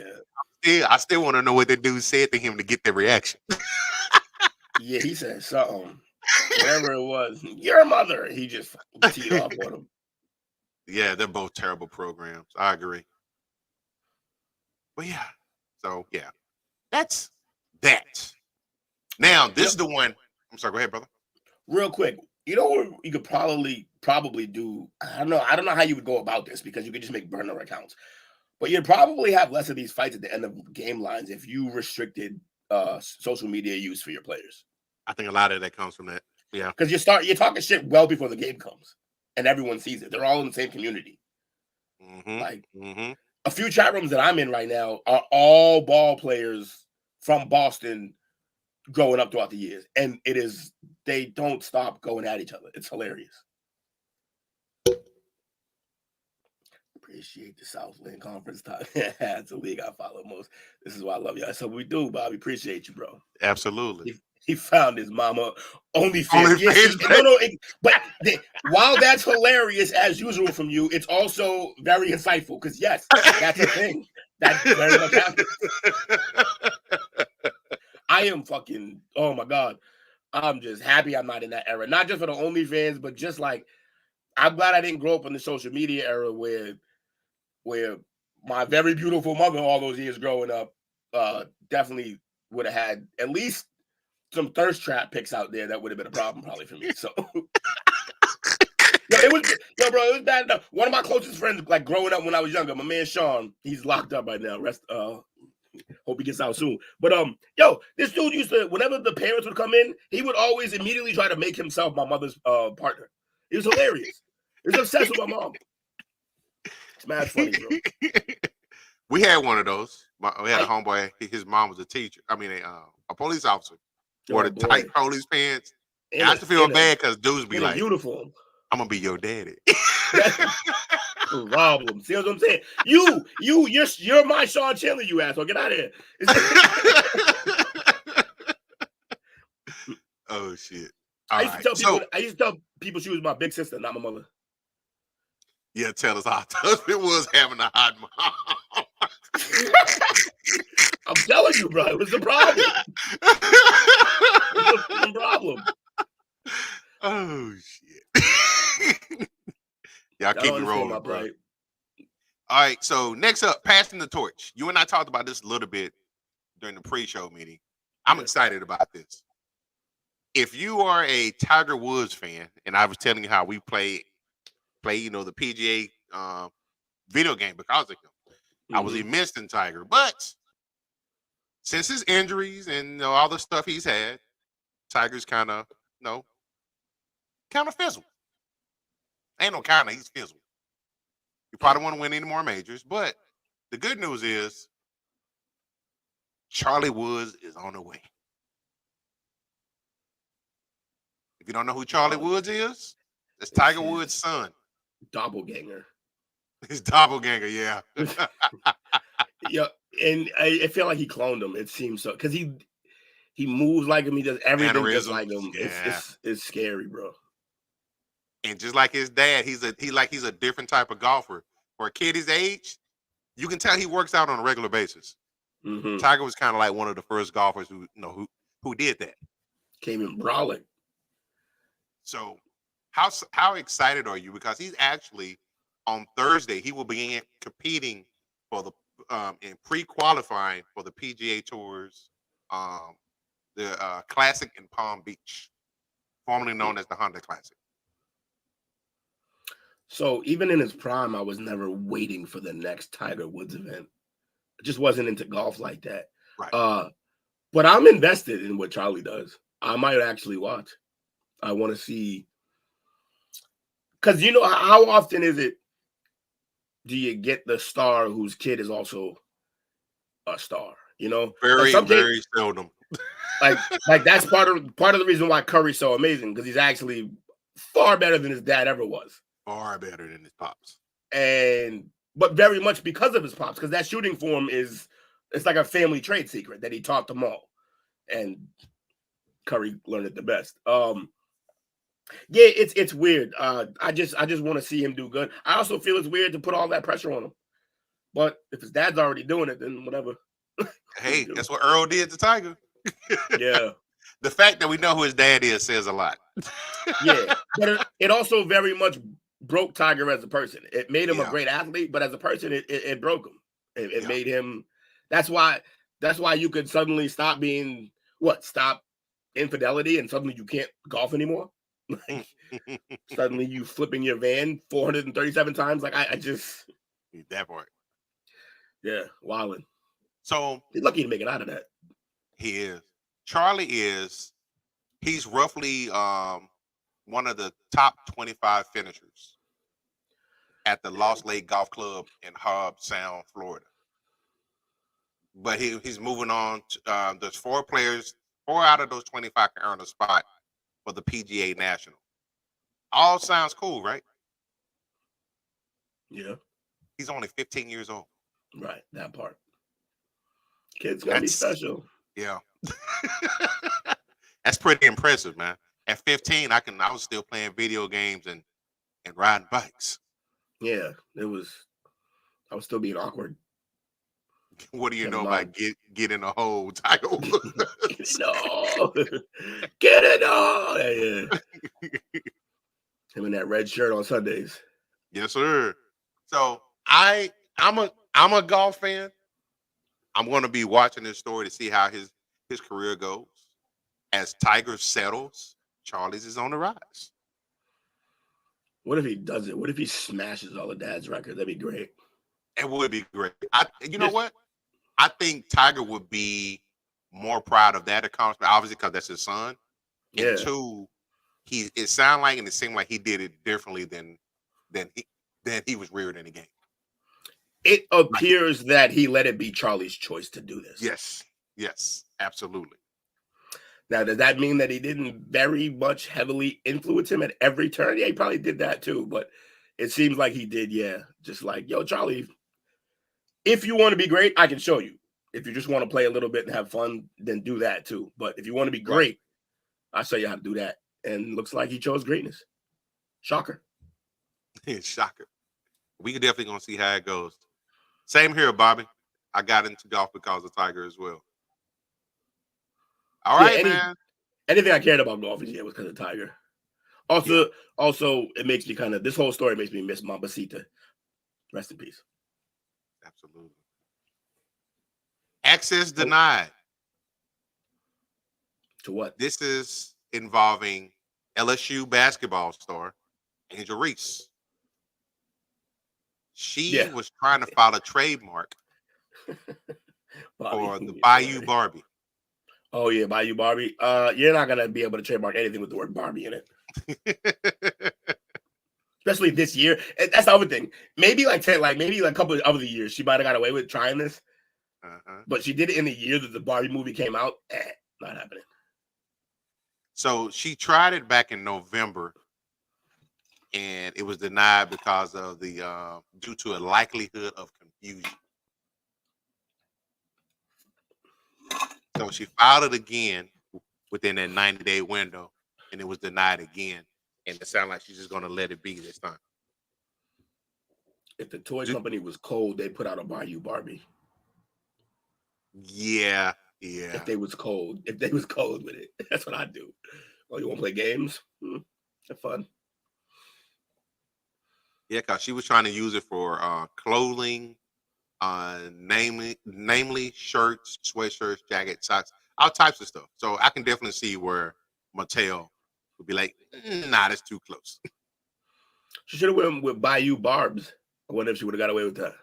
I still want to know what the dude said to him to get the reaction. Yeah, he said something. Whatever it was. Your mother. He just teed off on him. Yeah, they're both terrible programs. I agree. But yeah. So, yeah. That's that. Now, this is the one. I'm sorry. Go ahead, brother. Real quick. You know what you could probably do? I don't know how you would go about this, because you could just make burner accounts. But you'd probably have less of these fights at the end of game lines if you restricted social media use for your players. I think a lot of that comes from that. Yeah. Because you're talking shit well before the game comes and everyone sees it. They're all in the same community. Mm-hmm. A few chat rooms that I'm in right now are all ball players from Boston growing up throughout the years. And they don't stop going at each other. It's hilarious. Appreciate the Southland Conference time. It's a league I follow most. This is why I love y'all. So we do, Bobby. Appreciate you, bro. Absolutely. He found his mama OnlyFans. But while that's hilarious as usual from you, it's also very insightful, because yes, that's a thing. That very much happens. I am fucking, oh my God. I'm just happy I'm not in that era. Not just for the OnlyFans, but just like, I'm glad I didn't grow up in the social media era where my very beautiful mother all those years growing up definitely would have had at least some thirst trap pics out there that would have been a problem probably for me. So It was bro. It was bad enough. One of my closest friends, like growing up when I was younger, my man Sean, he's locked up right now. Hope he gets out soon. But this dude used to, whenever the parents would come in, he would always immediately try to make himself my mother's partner. It was hilarious. He was obsessed with my mom. It's mad funny, bro. We had one of those. We had a homeboy. His mom was a teacher. I mean, a police officer. Wore the tight police pants. And I used to feel bad because dudes be like, uniform. I'm gonna be your daddy. Problem. See what I'm saying? You're my Sean Chandler, you asshole. Get out of here. Oh shit. I used to tell people she was my big sister, not my mother. Yeah, tell us how tough it was having a hot mom. I'm telling you, bro, it was the problem. It was the problem. Oh shit. Y'all keep it rolling, bro. All right, so next up, passing the torch. You and I talked about this a little bit during the pre-show meeting. I'm excited about this. If you are a Tiger Woods fan, and I was telling you how we play, the PGA video game because of him. I was immense in Tiger, but since his injuries and all the stuff he's had, Tiger's kind of fizzled. Ain't no kind of, he's fizzled. You probably won't win any more majors, but the good news is Charlie Woods is on the way. If you don't know who Charlie Woods is, it's Tiger Woods' son. Doppelganger. His doppelganger, yeah. Yeah, and I feel like he cloned him. It seems so because he moves like him. He does everything just like him. Yeah. It's scary, bro. And just like his dad, he's a different type of golfer. For a kid his age, you can tell he works out on a regular basis. Mm-hmm. Tiger was kind of like one of the first golfers who did that. Came in brawling. So how excited are you? Because he's actually on Thursday, he will begin competing for the in pre-qualifying for the PGA Tour's the Classic in Palm Beach, formerly known as the Honda Classic. So even in his prime, I was never waiting for the next Tiger Woods event. I just wasn't into golf like that. Right. But I'm invested in what Charlie does. I might actually watch. I want to see. Because how often is it do you get the star whose kid is also a star? Very seldom. like that's part of the reason why Curry's so amazing, because he's actually far better than his dad ever was. Far better than his pops. But very much because of his pops, because that shooting form it's like a family trade secret that he taught them all. And Curry learned it the best. Yeah, it's weird. I just want to see him do good. I also feel it's weird to put all that pressure on him. But if his dad's already doing it, then whatever. Hey, that's what Earl did to Tiger. Yeah. The fact that we know who his dad is says a lot. Yeah. But it also very much broke Tiger as a person. It made him a great athlete, but as a person, it broke him. It made him. That's why you could suddenly stop infidelity, and suddenly you can't golf anymore. Suddenly you flipping your van 437 times. Like I just that part. Yeah, wilding. So he's lucky to make it out of that. He is. Charlie is. He's roughly one of the top 25 finishers at the Lost Lake Golf Club in Hobbs Sound, Florida. But he's moving on. There's 4 players. 4 out of those 25 can earn a spot for the PGA National. All sounds cool, right? Yeah. He's only 15 years old. Right, that part. Kid's gonna be special. Yeah. That's pretty impressive, man. At 15, I was still playing video games and riding bikes. Yeah, I was still being awkward. What do you know about get in a hole, Tiger Woods? No. Get it on. Yeah. Him in that red shirt on Sundays. Yes, sir. So I'm a golf fan. I'm going to be watching this story to see how his career goes. As Tiger settles, Charlie's is on the rise. What if he does it? What if he smashes all of Dad's records? That'd be great. It would be great. You know what? I think Tiger would be more proud of that accomplishment, obviously, because that's his son. And Yeah. two, it sounded like and it seemed like he did it differently than he was reared in the game. It appears that he let it be Charlie's choice to do this. Yes, absolutely. Now, does that mean that he didn't very much heavily influence him at every turn? Yeah, he probably did that too, but it seems like he did, yeah. Just like, yo, Charlie, if you want to be great, I can show you. If you just want to play a little bit and have fun, then do that too. But if you want to be great, I'll show you how to do that. And looks like he chose greatness. Shocker. Shocker. We definitely going to see how it goes. Same here, Bobby. I got into golf because of Tiger as well. All right, man. Anything I cared about golf was because of Tiger. Also, it makes me this whole story makes me miss Mambasita. Rest in peace. Absolutely. Access denied. To what? This is involving LSU basketball star Angel Reese. She was trying to file a trademark for the Bayou Barbie. Oh yeah, Bayou Barbie. You're not gonna be able to trademark anything with the word Barbie in it. Especially this year. And that's the other thing. Maybe like a couple of other years, she might have got away with trying this. But she did it in the year that the Barbie movie came out. Not happening. So she tried it back in November, and it was denied because of the due to a likelihood of confusion. So she filed it again within that 90-day window, and it was denied again. And it sounds like she's just going to let it be this time. If the toy company was cold, they'd put out a Bayou Barbie. Yeah. If they was cold with it, that's what I'd do. Oh, you want to play games? Have fun. Yeah, because she was trying to use it for clothing, namely shirts, sweatshirts, jackets, socks, all types of stuff. So I can definitely see where Mattel would be like, nah, that's too close. She should have went with Bayou Barbs. I wonder if she would have got away with that.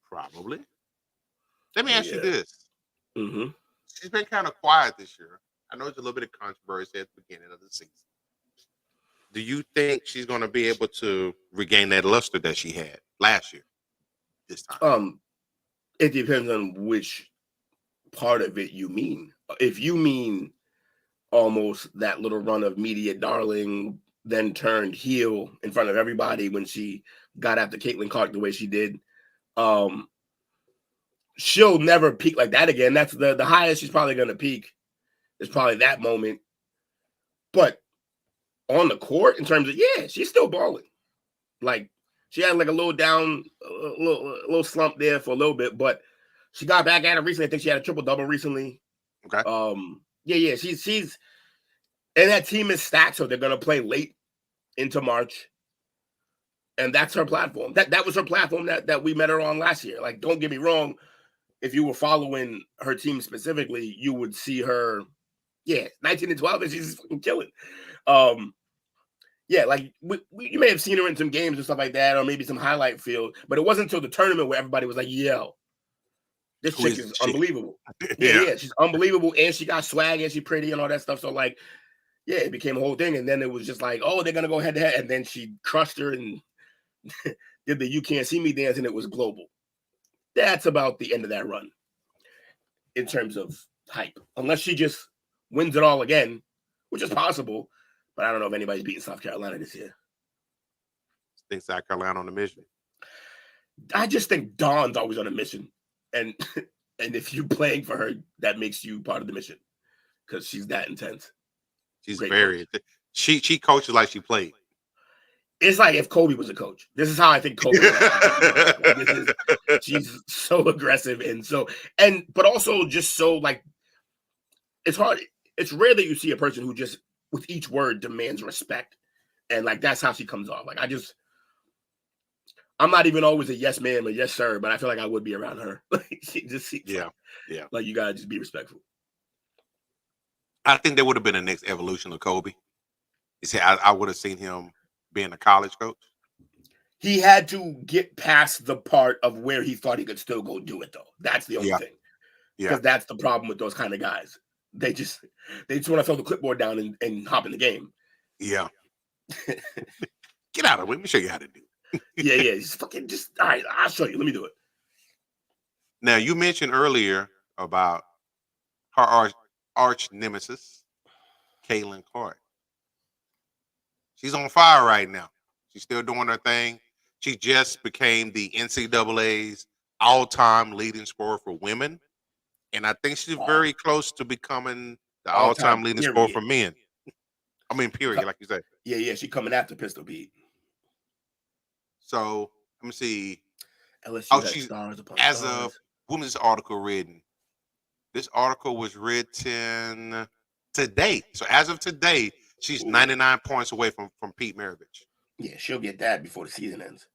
Probably. Let me ask you this. Mm-hmm. She's been kind of quiet this year. I know there's a little bit of controversy at the beginning of the season. Do you think she's going to be able to regain that luster that she had last year, this time? It depends on which part of it you mean. If you mean almost that little run of media darling, then turned heel in front of everybody when she got after Caitlin Clark the way she did, she'll never peak like that again. That's the highest she's probably going to peak is probably that moment. But on the court, in terms of, she's still balling. Like, she had like a little down, a little slump there for a little bit, but she got back at it recently. I think she had a triple-double recently. Okay. She's and that team is stacked, so they're going to play late into March. And that's her platform. That was her platform that we met her on last year. Like, don't get me wrong. If you were following her team specifically, you would see her, 19 and 12, and she's fucking killing. Like you may have seen her in some games and stuff like that, or maybe some highlight field, but it wasn't until the tournament where everybody was like, yo, this chick is unbelievable. She's unbelievable, and she got swag, and she's pretty, and all that stuff. So, like, it became a whole thing, and then it was just like, oh, they're going to go head-to-head, and then she crushed her and did the You Can't See Me dance, and it was global. That's about the end of that run in terms of hype, unless she just wins it all again, which is possible. But I don't know if anybody's beating South Carolina this year. I think South Carolina on a mission. I just think Dawn's always on a mission. And if you're playing for her, that makes you part of the mission because she's that intense. She's very coach. She coaches like she played. It's like if Kobe was a coach. This is how I think Kobe was. She's so aggressive but also just so, like, it's hard. It's rare that you see a person who just with each word demands respect. And like, that's how she comes off. Like, I'm not even always a yes ma'am or yes sir, but I feel like I would be around her. She just seems like you gotta just be respectful. I think there would have been a next evolution of Kobe. See, I would have seen him being a college coach. He had to get past the part of where he thought he could still go do it, though. That's the only thing. Because that's the problem with those kind of guys. They just want to throw the clipboard down and hop in the game. Yeah. Get out of it. Let me show you how to do it. Yeah. Just all right, I'll show you. Let me do it. Now, you mentioned earlier about her arch nemesis, Caitlin Clark. She's on fire right now. She's still doing her thing. She just became the NCAA's all-time leading scorer for women. And I think she's very close to becoming the all-time leading scorer for men. I mean, period, like you said. Yeah, she's coming after Pistol Pete. So, let me see. LSU as of when was this article written? This article was written today. So, as of today, she's 99 points away from Pete Maravich. Yeah, she'll get that before the season ends.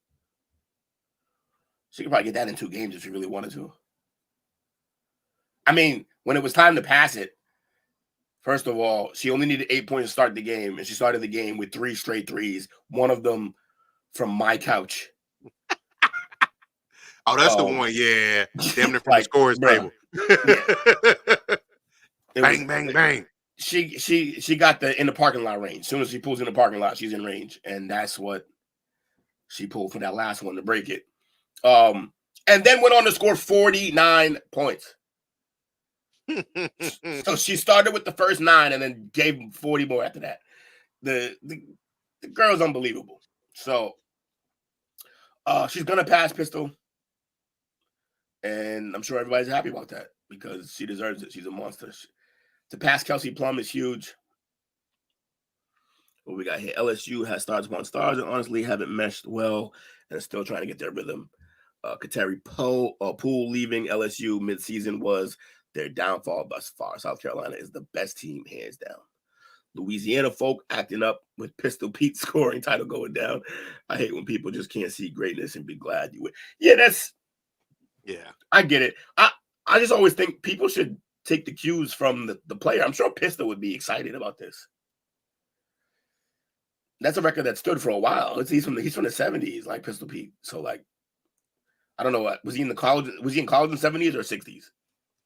She could probably get that in 2 games if she really wanted to. I mean, when it was time to pass it, first of all, she only needed 8 points to start the game, and she started the game with 3 straight threes, one of them from my couch. Oh, that's the one, yeah. Damn near from the scores table. Yeah. Bang, bang, bang. She got in the parking lot range. As soon as she pulls in the parking lot, she's in range. And that's what she pulled for that last one to break it. And then went on to score 49 points. So she started with the first 9 and then gave 40 more after that. The girl's unbelievable. So she's gonna pass Pistol. And I'm sure everybody's happy about that because she deserves it. She's a monster. To pass Kelsey Plum is huge. What we got here? LSU has stars upon stars and honestly haven't meshed well and are still trying to get their rhythm. Kateri Poole leaving LSU midseason was their downfall thus far. South Carolina is the best team, hands down. Louisiana folk acting up with Pistol Pete scoring title going down. I hate when people just can't see greatness and be glad you win. Yeah, I get it. I just always think people should take the cues from the player. I'm sure Pistol would be excited about this. That's a record that stood for a while. He's from the 70s, like Pistol Pete. So like, I don't know what was he in college in the 70s or 60s?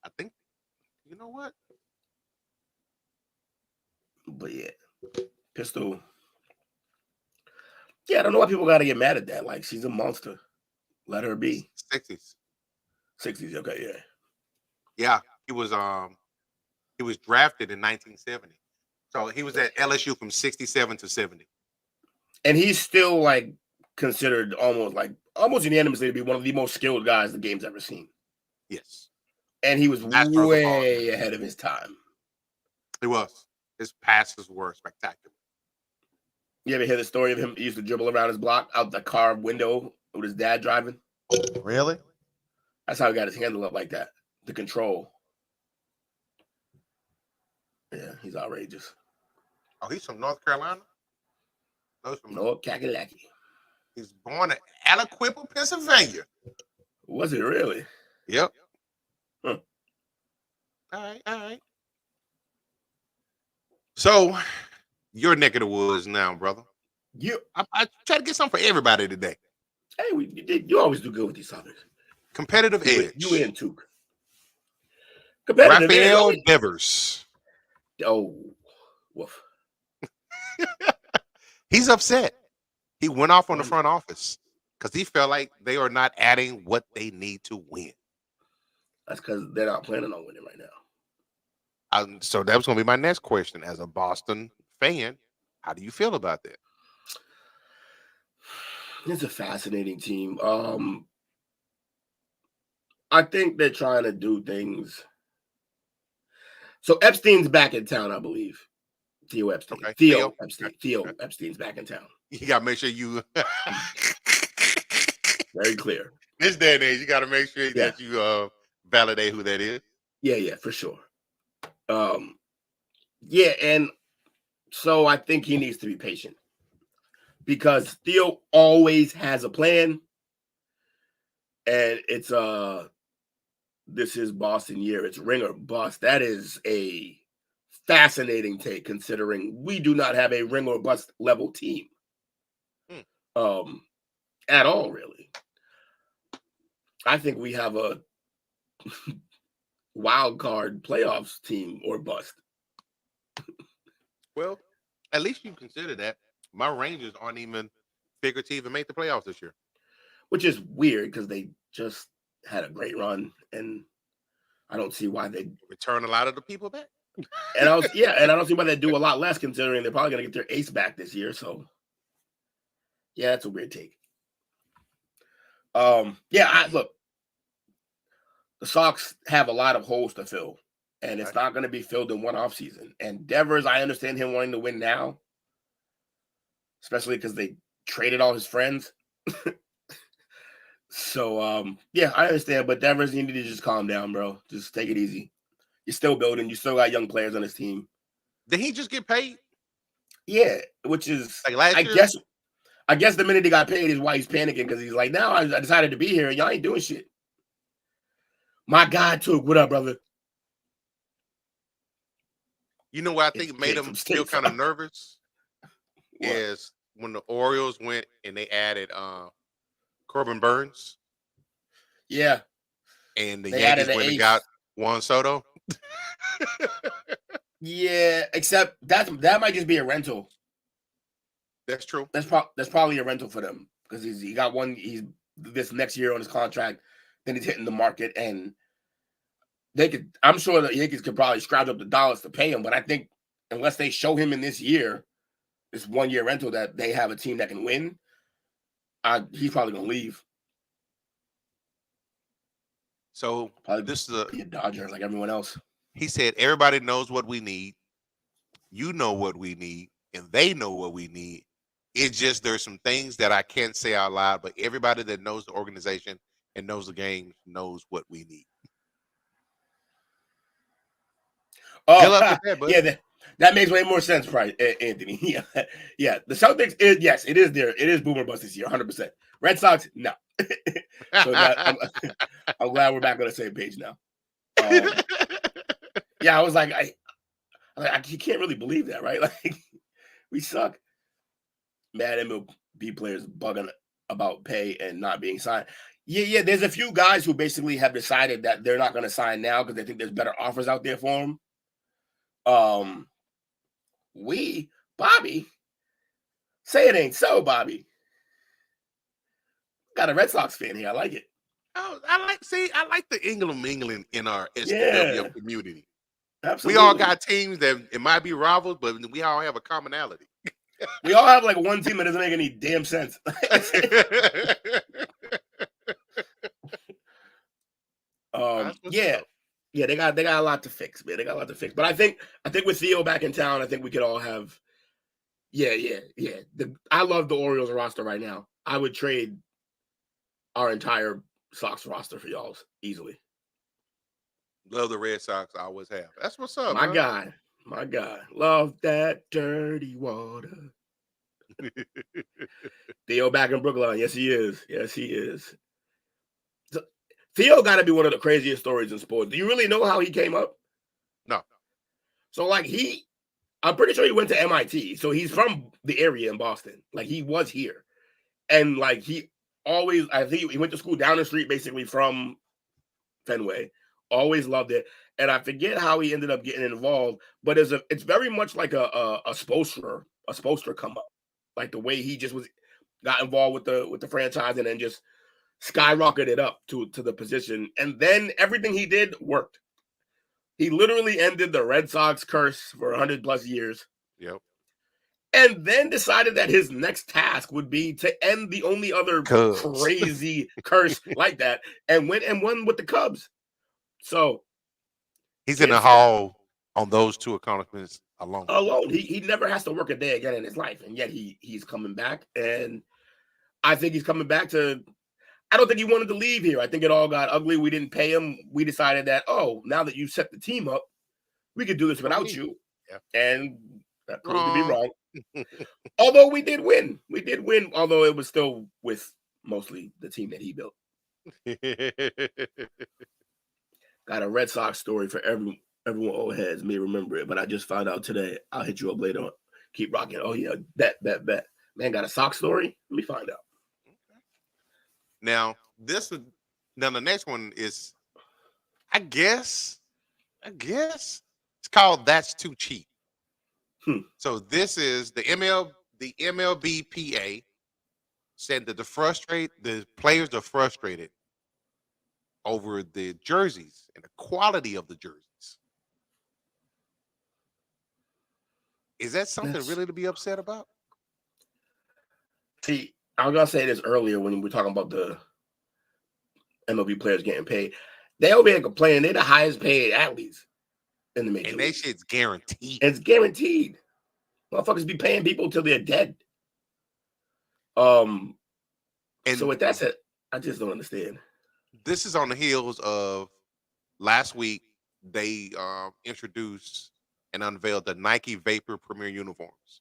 I think. You know what? But yeah, Pistol. Yeah, I don't know why people got to get mad at that. Like, she's a monster. Let her be. 60s. 60s, okay, yeah. Yeah, he was drafted in 1970. So he was at LSU from 67 to 70. And he's still like considered almost unanimously to be one of the most skilled guys the game's ever seen. Yes. And he was way ahead of his time. He was. His passes were spectacular. You ever hear the story of him? He used to dribble around his block out the car window with his dad driving. Really? That's how he got his handle up like that. The control. Yeah, he's outrageous. Oh, he's from North Carolina? No, he's from North Kakalaki. He's born in Aliquippa, Pennsylvania. Was it really? Yep. Huh. All right. So, your neck of the woods now, brother. I try to get something for everybody today. Hey, you always do good with these topics. Competitive edge. You and Took. Rafael Devers. Oh, woof. He's upset. He went off on the front office because he felt like they are not adding what they need to win. That's because they're not planning on winning right now. So that was going to be my next question. As a Boston fan, how do you feel about that? It's a fascinating team. I think they're trying to do things. So Epstein's back in town, I believe. Theo Epstein. Okay. Theo Epstein. Theo Epstein's back in town. You got to make sure you... Very clear. This day and age, you got to make sure that you validate who that is. Yeah, for sure. Yeah, and so I think he needs to be patient because Theo always has a plan, and it's this is Boston year. It's ring or bust. That is a fascinating take considering we do not have a ring or bust level team. At all, really. I think we have a wild card playoffs team or bust. Well, at least you consider that. My Rangers aren't even figured to even make the playoffs this year. Which is weird because they just had a great run, and I don't see why they return a lot of the people back. And I don't see why they do a lot less considering they're probably gonna get their ace back this year. So yeah, that's a weird take. Look, the Sox have a lot of holes to fill, and it's not going to be filled in one offseason. And Devers, I understand him wanting to win now, especially because they traded all his friends. So, I understand. But Devers, you need to just calm down, bro. Just take it easy. You're still building. You still got young players on this team. Did he just get paid? Yeah, which is, like last year? I guess the minute he got paid is why he's panicking because he's like, now I decided to be here. Y'all ain't doing shit. My guy took. What up, brother? You know what I think made him feel kind of nervous is when the Orioles went and they added Corbin Burns. Yeah. And the Yankees went and got Juan Soto. Yeah, except that might just be a rental. That's true. That's probably a rental for them because he got one. He's this next year on his contract. Then he's hitting the market, and I'm sure the Yankees could probably scrounge up the dollars to pay him. But I think unless they show him in this 1 year rental, that they have a team that can win, he's probably gonna leave. So probably this is a Dodger like everyone else. He said everybody knows what we need. You know what we need, and they know what we need. It's just there's some things that I can't say out loud, but everybody that knows the organization and knows the game knows what we need. Oh, that makes way more sense, right, Anthony? Yeah. The Celtics, it is there. It is boomer bust this year, 100%. Red Sox, no. So I'm glad we're back on the same page now. I was like, you can't really believe that, right? Like, we suck. Mad MLB players bugging about pay and not being signed. Yeah. There's a few guys who basically have decided that they're not going to sign now because they think there's better offers out there for them. Bobby, say it ain't so, Bobby. Got a Red Sox fan here. I like it. Oh, I like the England in our STWF community. Absolutely. We all got teams that it might be rivals, but we all have a commonality. We all have like one team that doesn't make any damn sense. They got a lot to fix, man. They got a lot to fix. But I think with Theo back in town, I think we could all have. I love the Orioles roster right now. I would trade our entire Sox roster for y'all's easily. Love the Red Sox. I always have. That's what's up. My guy. Love that dirty water. Theo back in Brooklyn. Yes, he is. So, Theo got to be one of the craziest stories in sports. Do you really know how he came up? No. So, I'm pretty sure he went to MIT. So he's from the area in Boston. Like, he was here. And, I think he went to school down the street, basically, from Fenway. Always loved it. And I forget how he ended up getting involved, but it's very much like a Spoelstra come up. Like the way he just got involved with the franchise and then just skyrocketed up to the position. And then everything he did worked. He literally ended the Red Sox curse for 100+ years. Yep. And then decided that his next task would be to end the only other crazy curse like that and went and won with the Cubs. So he's in the hall on those two accomplishments alone. He never has to work a day again in his life, and yet he's coming back. And I think he's coming back to. I don't think he wanted to leave here. I think it all got ugly. We didn't pay him. We decided that now that you set the team up, we could do this without you. Yeah. And that proved to be wrong. Although we did win. Although it was still with mostly the team that he built. Got a Red Sox story for Everyone old heads may remember it, but I just found out today. I'll hit you up later on. Keep rocking. Oh yeah, bet. Man, got a sock story? Let me find out. Now the next one is, I guess it's called That's Too Cheap. So this is the MLBPA said that the players are frustrated over the jerseys and the quality of the jerseys. Is that something really to be upset about? See, I was gonna say this earlier when we were talking about the MLB players getting paid. They over here complaining they're the highest paid athletes in the major league. And that shit's guaranteed. It's guaranteed. Motherfuckers be paying people till they're dead. And so with that said, I just don't understand. This is on the heels of last week. They introduced and unveiled the Nike Vapor Premier uniforms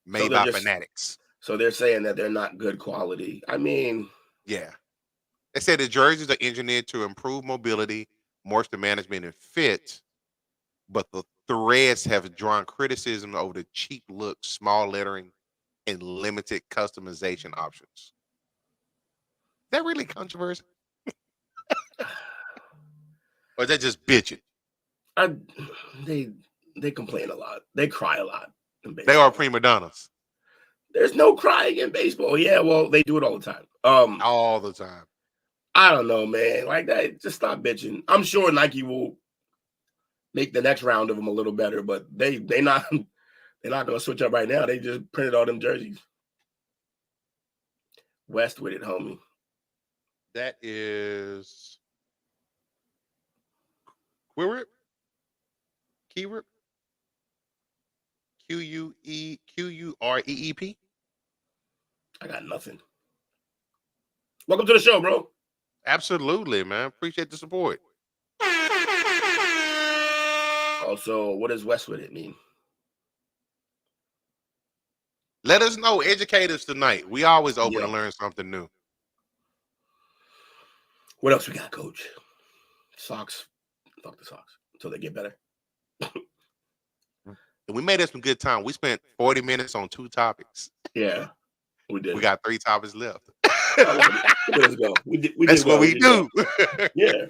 made by Fanatics. So they're saying that they're not good quality. I mean, yeah. They said the jerseys are engineered to improve mobility, moisture management, and fit, but the threads have drawn criticism over the cheap look, small lettering, and limited customization options. Is that really controversial? Or is that just bitching? They complain a lot. They cry a lot. They are prima donnas. There's no crying in baseball. Yeah, well, they do it all the time. All the time. I don't know, man. Like that, just stop bitching. I'm sure Nike will make the next round of them a little better, but they're not gonna switch up right now. They just printed all them jerseys. West with it, homie. That is Quirip. Qureep. I got nothing. Welcome to the show, bro. Absolutely, man. Appreciate the support. Also, what does West with it mean? Let us know. Educate us tonight. We always open to learn something new. What else we got, Coach? Socks. Fuck the socks until they get better. And we made it some good time. We spent 40 minutes on 2 topics. Yeah, we did. We got 3 topics left. Let's go. That's what we do. Yeah.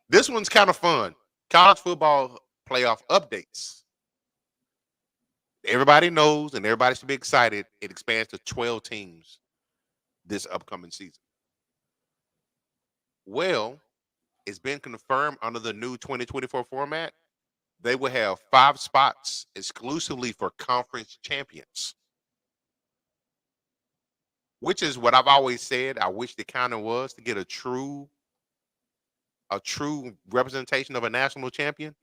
This one's kind of fun. College football playoff updates. Everybody knows, and everybody should be excited. It expands to 12 teams this upcoming season. Well, it's been confirmed under the new 2024 format. They will have 5 spots exclusively for conference champions, which is what I've always said. I wish it kind of was to get a true representation of a national champion.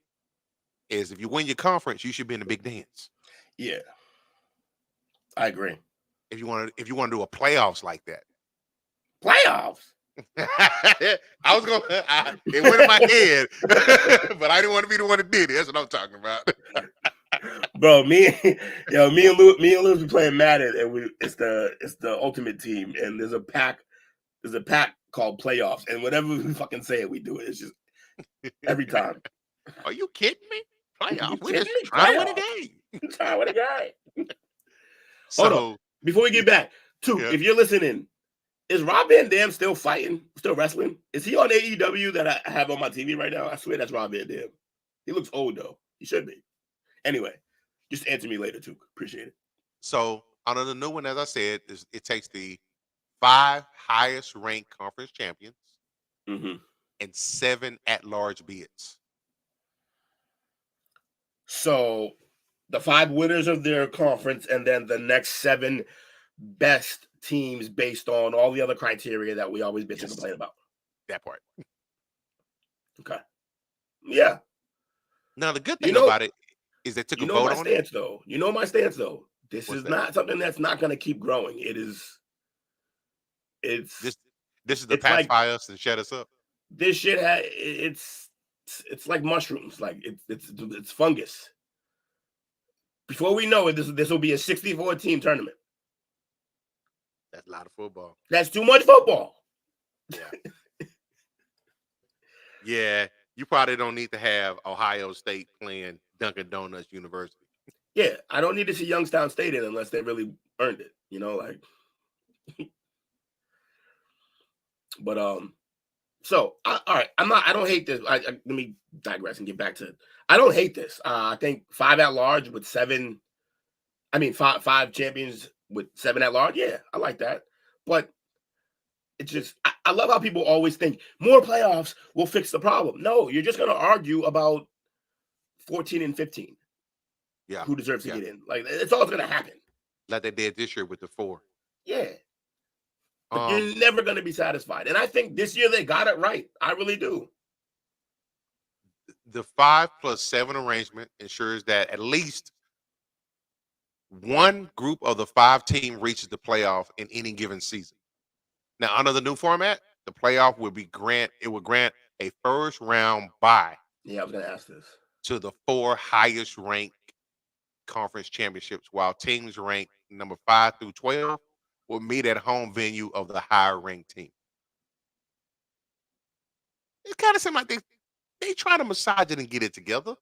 Is if you win your conference, you should be in the big dance. Yeah, I agree. If you want to do a playoffs like that, playoffs. It went in my head, but I didn't want to be the one that did it. That's what I'm talking about. Bro, me and Lou be playing Madden, and it's the ultimate team, and there's a pack called playoffs, and whatever we fucking say it, we do it. It's just every time. Are you kidding me? Playoffs? We're just trying to win a game. Trying to win a game. Hold on. Before we get back, if you're listening, is Rob Van Dam still fighting, still wrestling? Is he on AEW that I have on my TV right now? I swear that's Rob Van Dam. He looks old, though. He should be. Anyway, just answer me later, too. Appreciate it. So, under the new one, as I said, it takes the 5 highest-ranked conference champions and 7 at-large bids. So, the 5 winners of their conference and then the next 7 best teams based on all the other criteria that we always bitch and complain about. That part. Okay. Yeah. Now, the good thing about it is they took a vote on it. You know my stance, though. This is not something that's not going to keep growing. This is the pacify us and shut us up. This shit it's like mushrooms. Like it's fungus. Before we know it, this will be a 64-team tournament. That's a lot of football. That's too much football. Yeah. Yeah. You probably don't need to have Ohio State playing Dunkin' Donuts University. Yeah, I don't need to see Youngstown State in unless they really earned it. Like. But so all right, I don't hate this. Let me digress and get back to it. I don't hate this. I think 5 at large with 7. I mean, five champions with 7 at large. Yeah, I like that. But it's just I love how people always think more playoffs will fix the problem. No, you're just gonna argue about 14 and 15. Yeah, who deserves to get in? Like it's all gonna happen. Like they did this year with the 4. Yeah. But you're never going to be satisfied. And I think this year they got it right. I really do. The 5+7 arrangement ensures that at least one group of the 5 team reaches the playoff in any given season. Now, under the new format, the playoff will grant a first round bye. Yeah, I was going to ask this. To the 4 highest ranked conference championships, while teams ranked number 5 through 12 will meet at home venue of the higher ranked team. It kind of seems like they try to massage it and get it together.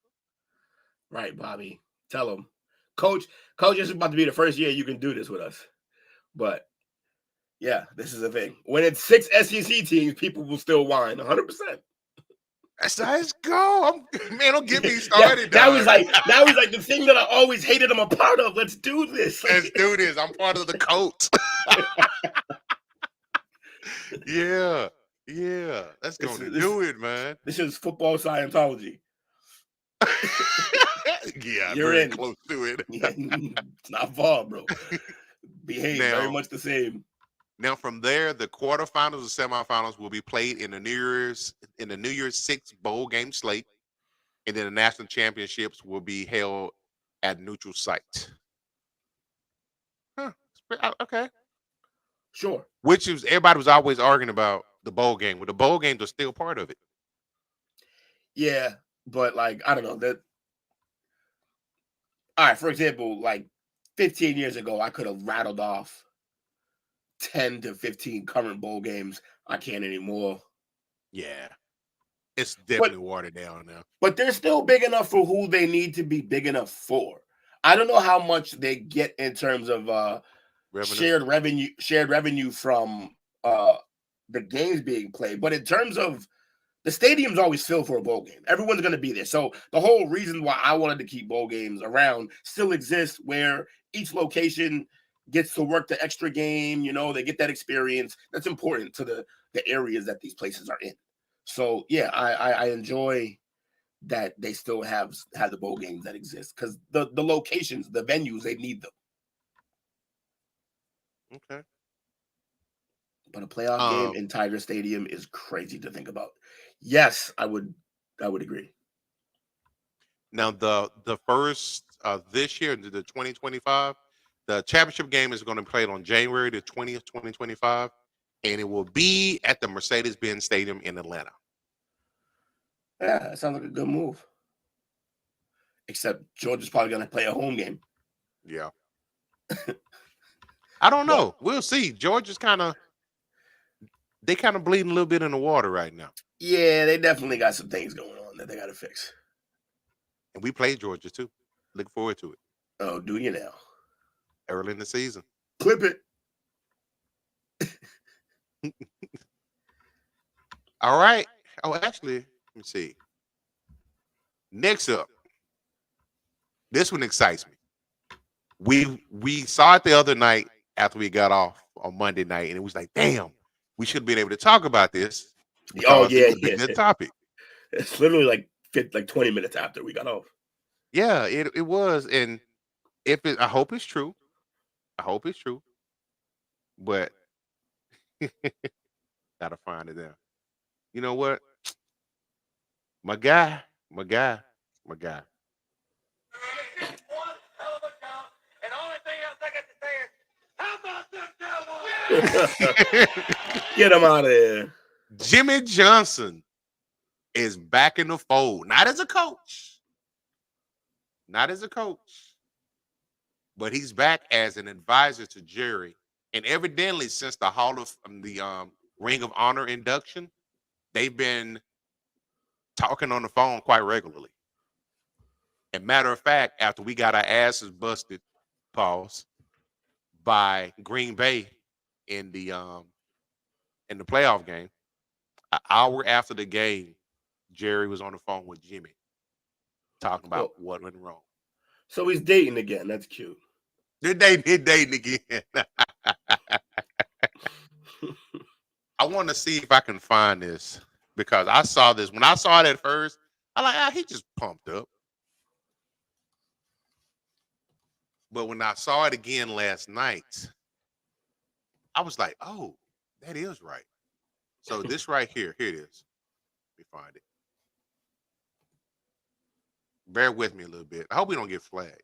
Right, Bobby. Tell them. Coach, this is about to be the first year you can do this with us. But, yeah, this is the thing. When it's 6 SEC teams, people will still whine 100%. Let's go. Man, don't get me started. that was like the thing that I always hated I'm a part of. Let's do this. Let's do this. I'm part of the coach. Yeah. Let's go do it, man. This is football Scientology. Yeah, you're very in. Close to it. It's not far, bro. Behave very much the same. Now, from there, the quarterfinals and semifinals will be played in the New Year's 6 bowl game slate, and then the national championships will be held at neutral site. Huh. Okay. Sure. Which is everybody was always arguing about the bowl game. Well, the bowl games are still part of it. Yeah, but like I don't know that. All right, for example, like 15 years ago, I could have rattled off 10 to 15 current bowl games. I can't anymore. Yeah. It's definitely watered down now. But they're still big enough for who they need to be big enough for. I don't know how much they get in terms of shared revenue from the games being played. But in terms of the stadium's always filled for a bowl game. Everyone's going to be there. So the whole reason why I wanted to keep bowl games around still exists, where each location gets to work the extra game, they get that experience. That's important to the areas that these places are in. So yeah, I enjoy that they still have the bowl games that exist, because the locations, the venues, they need them. Okay. But a playoff game in Tiger Stadium is crazy to think about. Yes, I would agree. Now the first this year, the 2025, the championship game is going to be played on January the 20th, 2025, and it will be at the Mercedes-Benz Stadium in Atlanta. Yeah, that sounds like a good move. Except Georgia's probably going to play a home game. Yeah. I don't know. We'll see. Georgia's kind of bleeding a little bit in the water right now. Yeah, they definitely got some things going on that they got to fix. And we played Georgia too. Look forward to it. Oh, do you now? Early in the season. Clip it. All right. Oh, actually, let me see. Next up, this one excites me. We saw it the other night after we got off on Monday night, and it was like, damn, we should have been able to talk about this. Oh yeah, good topic. It's literally like 20 minutes after we got off. Yeah, it was, and I hope it's true. I hope it's true, but gotta find it there. You know what? My guy. Get him out of there. Jimmy Johnson is back in the fold, not as a coach, but he's back as an advisor to Jerry. And evidently, since the Ring of Honor induction, they've been talking on the phone quite regularly. And matter of fact, after we got our asses busted, pause, by Green Bay in the playoff game, an hour after the game, Jerry was on the phone with Jimmy talking about what went wrong. So he's dating again. That's cute. They're dating again. I want to see if I can find this because I saw this. When I saw it at first, I like, he just pumped up. But when I saw it again last night, I was like, oh, that is right. So this right here it is. Let me find it. Bear with me a little bit. I hope we don't get flagged.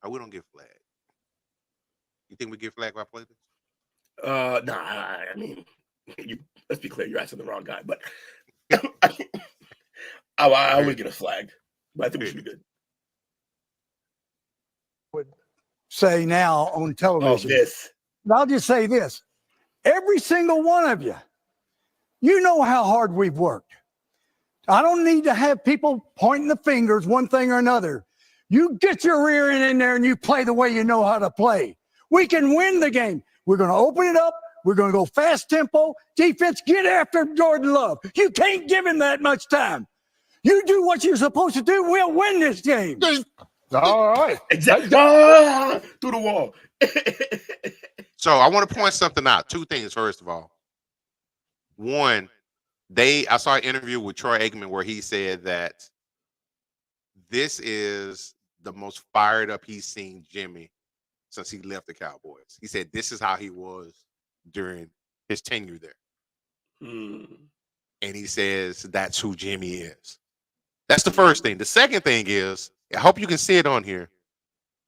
I hope we don't get flagged. You think we get flagged if I play this? Nah, I mean, let's be clear, you're asking the wrong guy, but I would get us flagged, but I think we should be good. Would say now on television. Oh, this. I'll just say this. Every single one of you, you know how hard we've worked. I don't need to have people pointing the fingers one thing or another. You get your rear end in there and you play the way you know how to play. We can win the game. We're going to open it up. We're going to go fast tempo. Defense, get after Jordan Love. You can't give him that much time. You do what you're supposed to do, we'll win this game. All right. Exactly. Through the wall. So I want to point something out. Two things, first of all. One, I saw an interview with Troy Aikman where he said that this is the most fired up he's seen Jimmy since he left the Cowboys. He said this is how he was during his tenure there. And he says that's who Jimmy is. That's the first thing. The second thing is, I hope you can see it on here.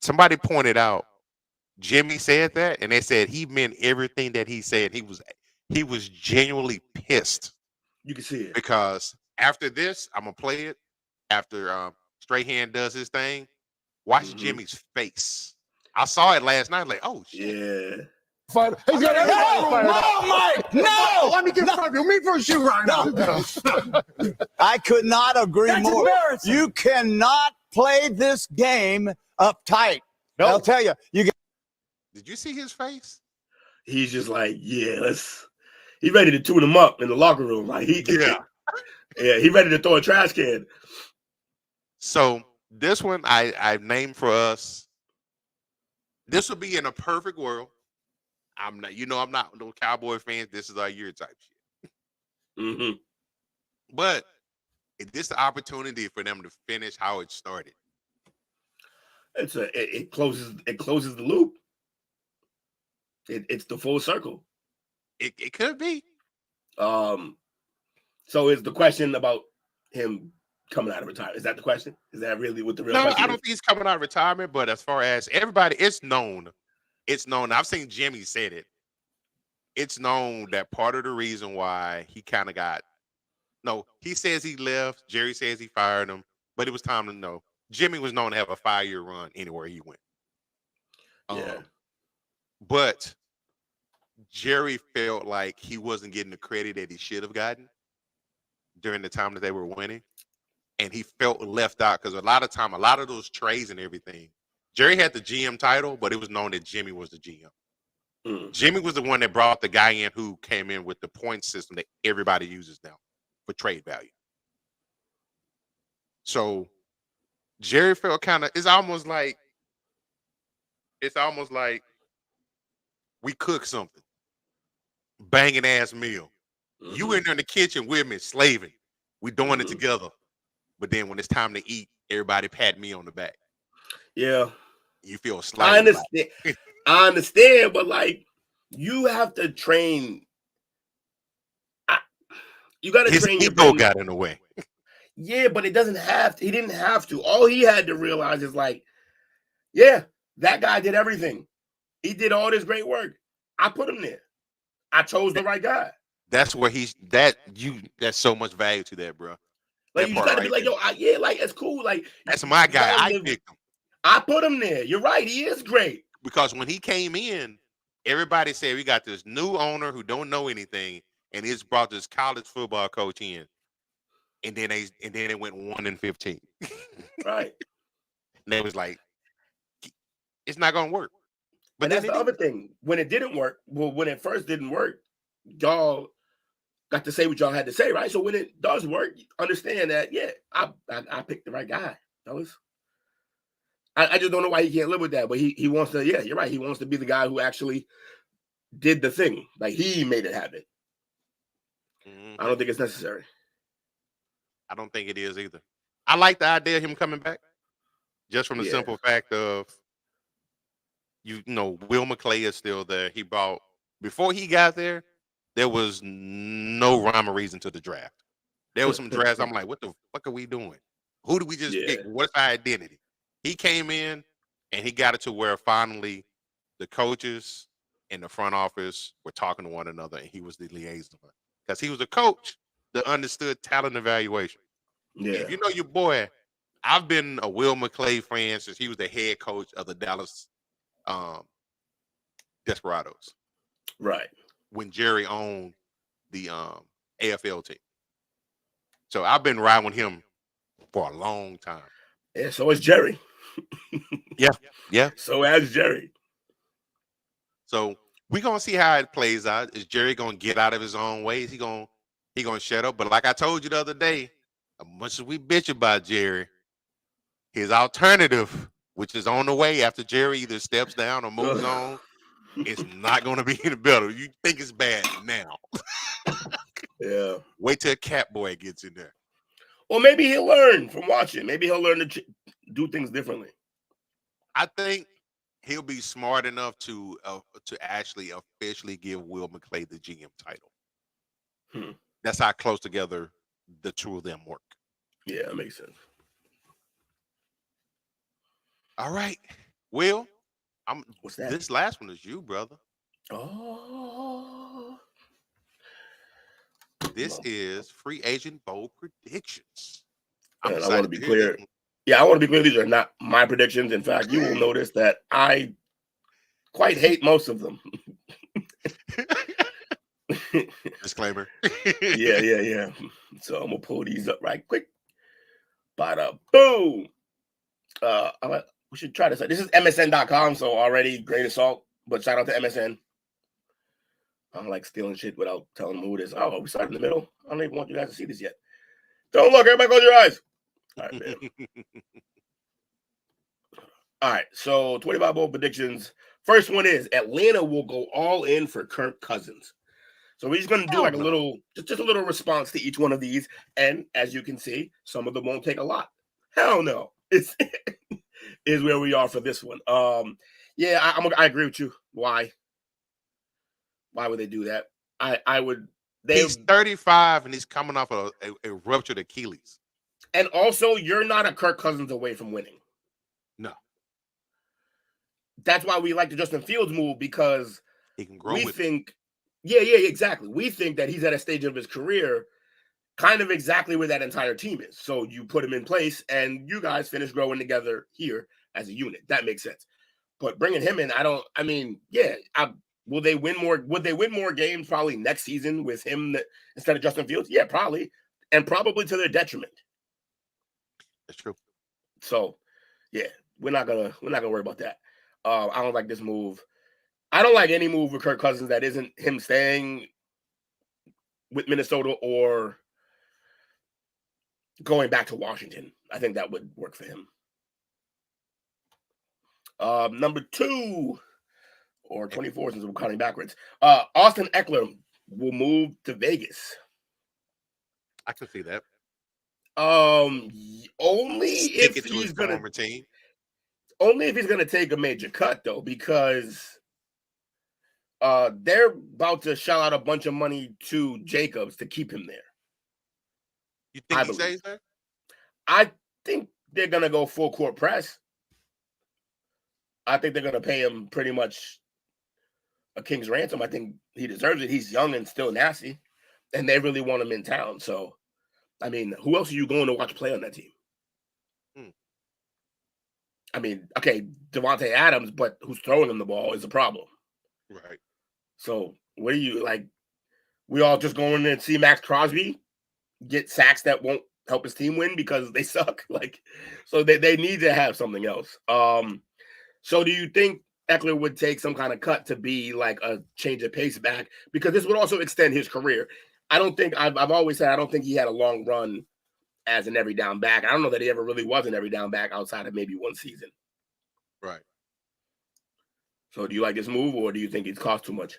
Somebody pointed out Jimmy said that, and they said he meant everything that he said. He was genuinely pissed. You can see it. Because after this, I'm going to play it. After Strahan does his thing, watch Jimmy's face. I saw it last night. Like, oh, shit. Yeah. No, Mike, no. Let me get front of me for a shoe right now. I could not agree That's more. embarrassing. You cannot play this game uptight. No. I'll tell you. Did you see his face? He's just like, he's ready to tune him up in the locker room. Like he's ready to throw a trash can. So this one I've named for us. This will be in a perfect world. I'm not no Cowboy fans. This is our year type shit. But this is the opportunity for them to finish how it started. It closes the loop. It's the full circle. It could be. So is the question about him coming out of retirement? Is that the question? Is that really what the real question is? No, I don't think he's coming out of retirement, but as far as everybody, it's known. It's known. I've seen Jimmy said it. It's known that part of the reason why he kind of he says he left. Jerry says he fired him, but it was time to know. Jimmy was known to have a 5-year run anywhere he went. But Jerry felt like he wasn't getting the credit that he should have gotten during the time that they were winning. And he felt left out because a lot of those trades and everything, Jerry had the GM title, but it was known that Jimmy was the GM. Jimmy was the one that brought the guy in who came in with the point system that everybody uses now for trade value. So Jerry felt it's almost like we cook something, banging ass meal. You in there in the kitchen with me, slaving. We doing it together. But then when it's time to eat, everybody pat me on the back. Yeah. You feel slightly. I understand, but like you have to train. You got to train. His ego got in the way. Yeah, but it doesn't have to. He didn't have to. All he had to realize is like, that guy did everything. He did all this great work. I put him there. I chose the right guy. That's where that's so much value to that, bro. Like you just gotta be like, it's cool. Like that's my guy. I picked him. I put him there. You're right. He is great. Because when he came in, everybody said we got this new owner who don't know anything, and it's brought this college football coach in, and then it went 1-15. Right. And they was like, it's not gonna work. But and that's the other thing. When it didn't work, well, when it first didn't work, y'all got to say what y'all had to say, right? So when it does work, understand that, yeah, I picked the right guy, fellas. I just don't know why he can't live with that, but he wants to, yeah, you're right. He wants to be the guy who actually did the thing. Like, he made it happen. I don't think it's necessary. I don't think it is either. I like the idea of him coming back, just from the simple fact of, you know, Will McClay is still there. He brought, before he got there was no rhyme or reason to the draft. There was some drafts. I'm like, what the fuck are we doing? Who do we just pick? What's our identity? He came in and he got it to where finally the coaches and the front office were talking to one another, and he was the liaison because he was a coach that understood talent evaluation. Yeah. If you know your boy, I've been a Will McClay fan since he was the head coach of the Dallas Desperados. Right. When Jerry owned the AFL team. So I've been riding with him for a long time. Yeah, so is Jerry. Yeah. So has Jerry. So we're gonna see how it plays out. Is Jerry gonna get out of his own ways? He gonna shut up. But like I told you the other day, as much as we bitch about Jerry, his alternative, which is on the way after Jerry either steps down or moves on, it's not gonna be any better. You think it's bad now. Yeah. Wait till Catboy gets in there. Or maybe he'll learn from watching. Maybe he'll learn to do things differently. I think he'll be smart enough to actually officially give Will McClay the GM title. That's how close together the two of them work. Yeah, that makes sense. All right, Will. What's that? This last one is you, brother. Oh. This is free agent bowl predictions. I want to be clear. Yeah, I want to be clear. These are not my predictions. In fact, you will notice that I quite hate most of them. Disclaimer. Yeah. So I'm gonna pull these up right quick. Bada boom. We should try this. This is MSN.com, so already great assault. But shout out to MSN. I don't like stealing shit without telling them who it is. Oh, we started in the middle. I don't even want you guys to see this yet. Don't look. Everybody close your eyes. All right, man. All right, so 25 bowl predictions. First one is Atlanta will go all in for Kirk Cousins. So we're just going to do like a little, just a little response to each one of these. And as you can see, some of them won't take a lot. Hell no. It's is where we are for this one. Yeah, I agree with you. Why? Why would they do that? I would. He's 35 and he's coming off a ruptured Achilles. And also, you're not a Kirk Cousins away from winning. No. That's why we like the Justin Fields move, because he can grow. We think, exactly. We think that he's at a stage of his career, kind of exactly where that entire team is. So you put him in place, and you guys finish growing together here as a unit. That makes sense. But bringing him in, will they win more? Would they win more games probably next season with him instead of Justin Fields? Yeah, probably, and probably to their detriment. That's true. So, yeah, we're not gonna worry about that. I don't like this move. I don't like any move with Kirk Cousins that isn't him staying with Minnesota or going back to Washington. I think that would work for him. Number 2, or 24 since we're counting backwards. Austin Eckler will move to Vegas. I can see that. Only if he's gonna take a major cut, though, because they're about to shell out a bunch of money to Jacobs to keep him there. You think he stays there? I think they're gonna go full court press. I think they're gonna pay him pretty much a king's ransom. I think he deserves it. He's young and still nasty, and they really want him in town. So, I mean, who else are you going to watch play on that team? I mean, okay, Devontae Adams, but who's throwing him the ball is a problem. Right. So what are you like? we all just go in there and see Max Crosby get sacks that won't help his team win because they suck. Like, so they need to have something else. So do you think Eckler would take some kind of cut to be like a change of pace back? Because this would also extend his career. I don't think I've always said I don't think he had a long run as an every down back. I don't know that he ever really was an every down back outside of maybe one season. Right. So do you like this move, or do you think it's cost too much?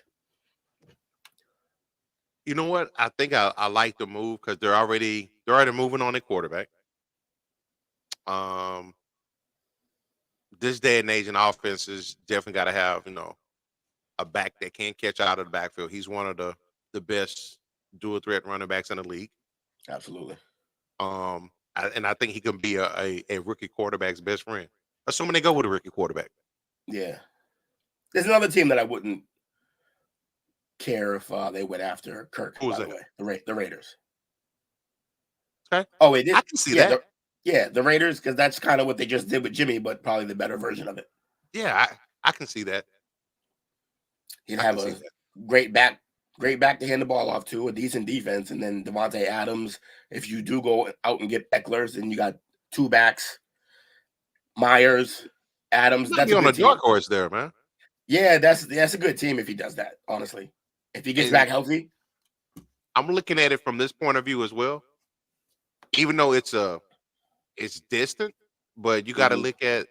You know what? I think I like the move because they're already moving on a quarterback. This day and age in offenses definitely got to have, a back that can catch out of the backfield. He's one of the best dual threat running backs in the league. Absolutely. And I think he can be a rookie quarterback's best friend, assuming they go with a rookie quarterback. Yeah. There's another team that I wouldn't care if they went after Kirk. Who's by that? The way, the Raiders. Okay. Oh, wait, I can see that. The Raiders, because that's kind of what they just did with Jimmy, but probably the better version of it. Yeah, I can see that. He'd have a great back to hand the ball off to, a decent defense, and then Devontae Adams. If you do go out and get Eckler's, then you got two backs, Myers, Adams. That's on a dark horse there, man. Yeah, that's a good team if he does that, honestly. If he gets back healthy. I'm looking at it from this point of view as well. Even though it's distant, but you got to look at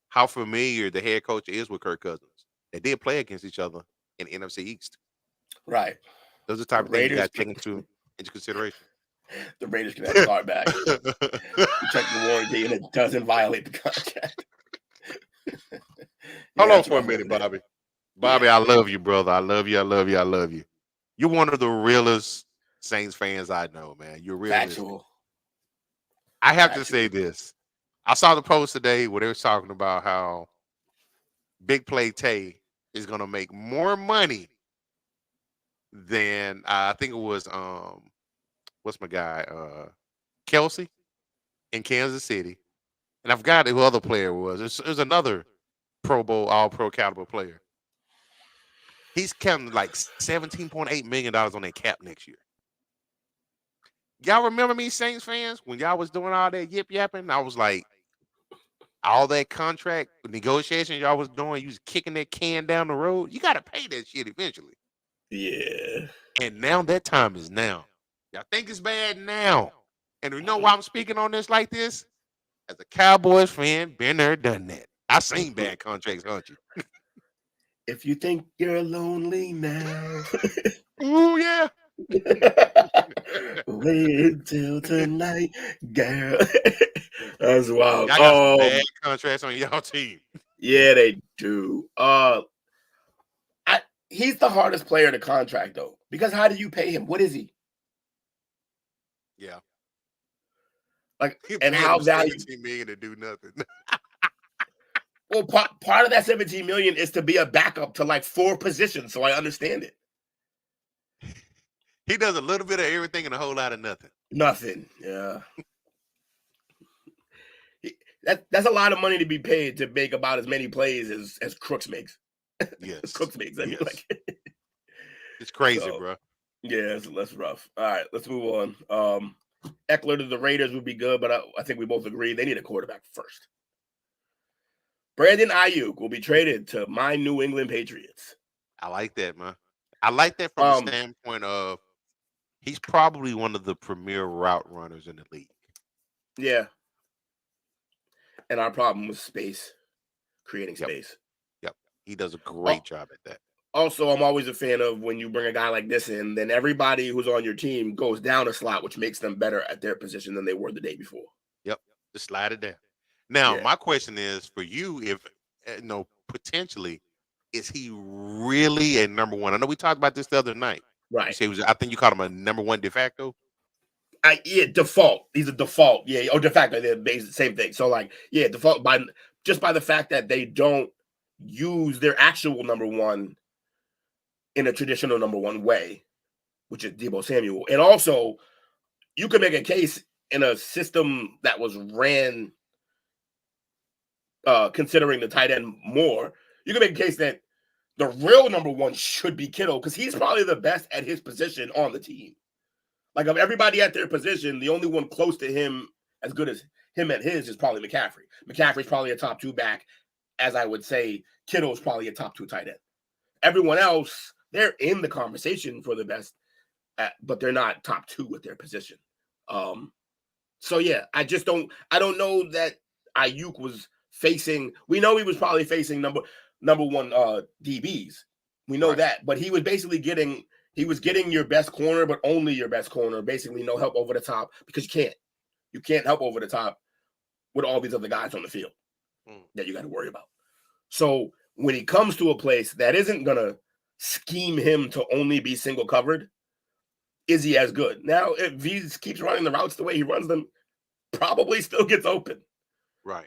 how familiar the head coach is with Kirk Cousins. They did play against each other in the NFC East. Right. Those are the type of things you got to take into consideration. The Raiders can have a card back. Check the warranty and it doesn't violate the contract. Hold on for a minute, Bobby. Bobby, I love you, brother. I love you. I love you. I love you. You're one of the realest Saints fans I know, man. You're real. Factual. I have to say this. I saw the post today where they were talking about how Big Play Tay is going to make more money than I think it was what's my guy Kelsey in Kansas City, and I forgot who other player was. There's another Pro Bowl All Pro caliber player. He's counting like $17.8 million on that cap next year. Y'all remember me, Saints fans, when y'all was doing all that yip yapping? I was like, all that contract negotiation y'all was doing, you was kicking that can down the road. You got to pay that shit eventually. Yeah. And now that time is now. Y'all think it's bad now. And you know why I'm speaking on this like this? As a Cowboys fan, been there, done that. I seen bad contracts, aren't you? If you think you're lonely now. Ooh, yeah. Wait till tonight, girl. That's wild. Y'all got some bad contracts on y'all team. Yeah, they do. He's the hardest player to contract, though, because how do you pay him? What is he? Yeah. Like, and how valuable? $17 million to do nothing. Well, part of that $17 million is to be a backup to like 4 positions, so I understand it. He does a little bit of everything and a whole lot of nothing. Nothing. Yeah. That's a lot of money to be paid to make about as many plays as Crooks makes. Yes. Crooks makes. I mean, like, it's crazy, bro. Yeah, that's rough. All right, let's move on. Eckler to the Raiders would be good, but I think we both agree they need a quarterback first. Brandon Ayuk will be traded to my New England Patriots. I like that, man. I like that from the standpoint of he's probably one of the premier route runners in the league. Yeah. And our problem was space, creating space. Yep. He does a great job at that. Also, I'm always a fan of when you bring a guy like this in, then everybody who's on your team goes down a slot, which makes them better at their position than they were the day before. Yep. Just slide it down. Now, my question is for you, if potentially, is he really a number one? I know we talked about this the other night. Right. I think you called him a number one de facto. Yeah, default. He's a default. Yeah, or de facto. They're basically the same thing. So, like, yeah, default by the fact that they don't use their actual number one in a traditional number one way, which is Deebo Samuel. And also, you could make a case in a system that was ran considering the tight end more. You can make a case that the real number one should be Kittle because he's probably the best at his position on the team. Like of everybody at their position, the only one close to him, as good as him at his, is probably McCaffrey. McCaffrey's probably a top 2 back, as I would say Kittle's probably a top 2 tight end. Everyone else, they're in the conversation for the best, but they're not top 2 at their position. So yeah, I don't know that Ayuk was facing. We know he was probably facing number one DBs. We know that, but he was basically getting your best corner, but only your best corner. Basically, no help over the top because you can't help over the top with all these other guys on the field that you got to worry about. So when he comes to a place that isn't gonna scheme him to only be single covered, is he as good? Now, if he keeps running the routes the way he runs them, probably still gets open. Right.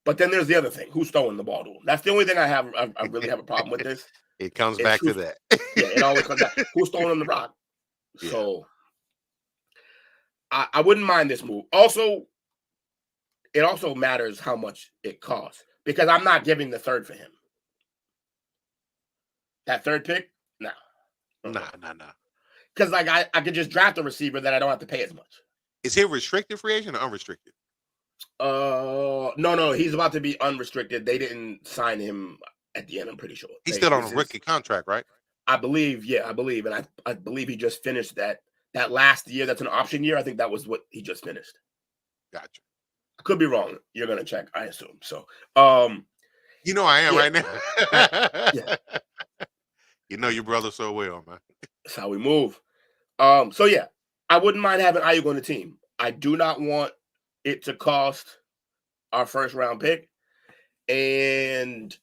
But then there's the other thing: who's throwing the ball to him? That's the only thing I really have a problem with this. It comes back to that. Yeah, it always comes back. Who's throwing him the rock? Yeah. So I wouldn't mind this move. Also, it also matters how much it costs because I'm not giving the third for him. That third pick, no. Nah. Because like I could just draft a receiver that I don't have to pay as much. Is he a restricted free agent or unrestricted? No, he's about to be unrestricted. They didn't sign him at the end, I'm pretty sure. He's still on a rookie contract, right? I believe, and I believe he just finished that last year. That's an option year. I think that was what he just finished. Gotcha. I could be wrong. You're gonna check, I assume. So, you know I am right now. Yeah. You know your brother so well, man. That's how we move. So yeah, I wouldn't mind having Ayuk on the team. I do not want it to cost our first round pick, and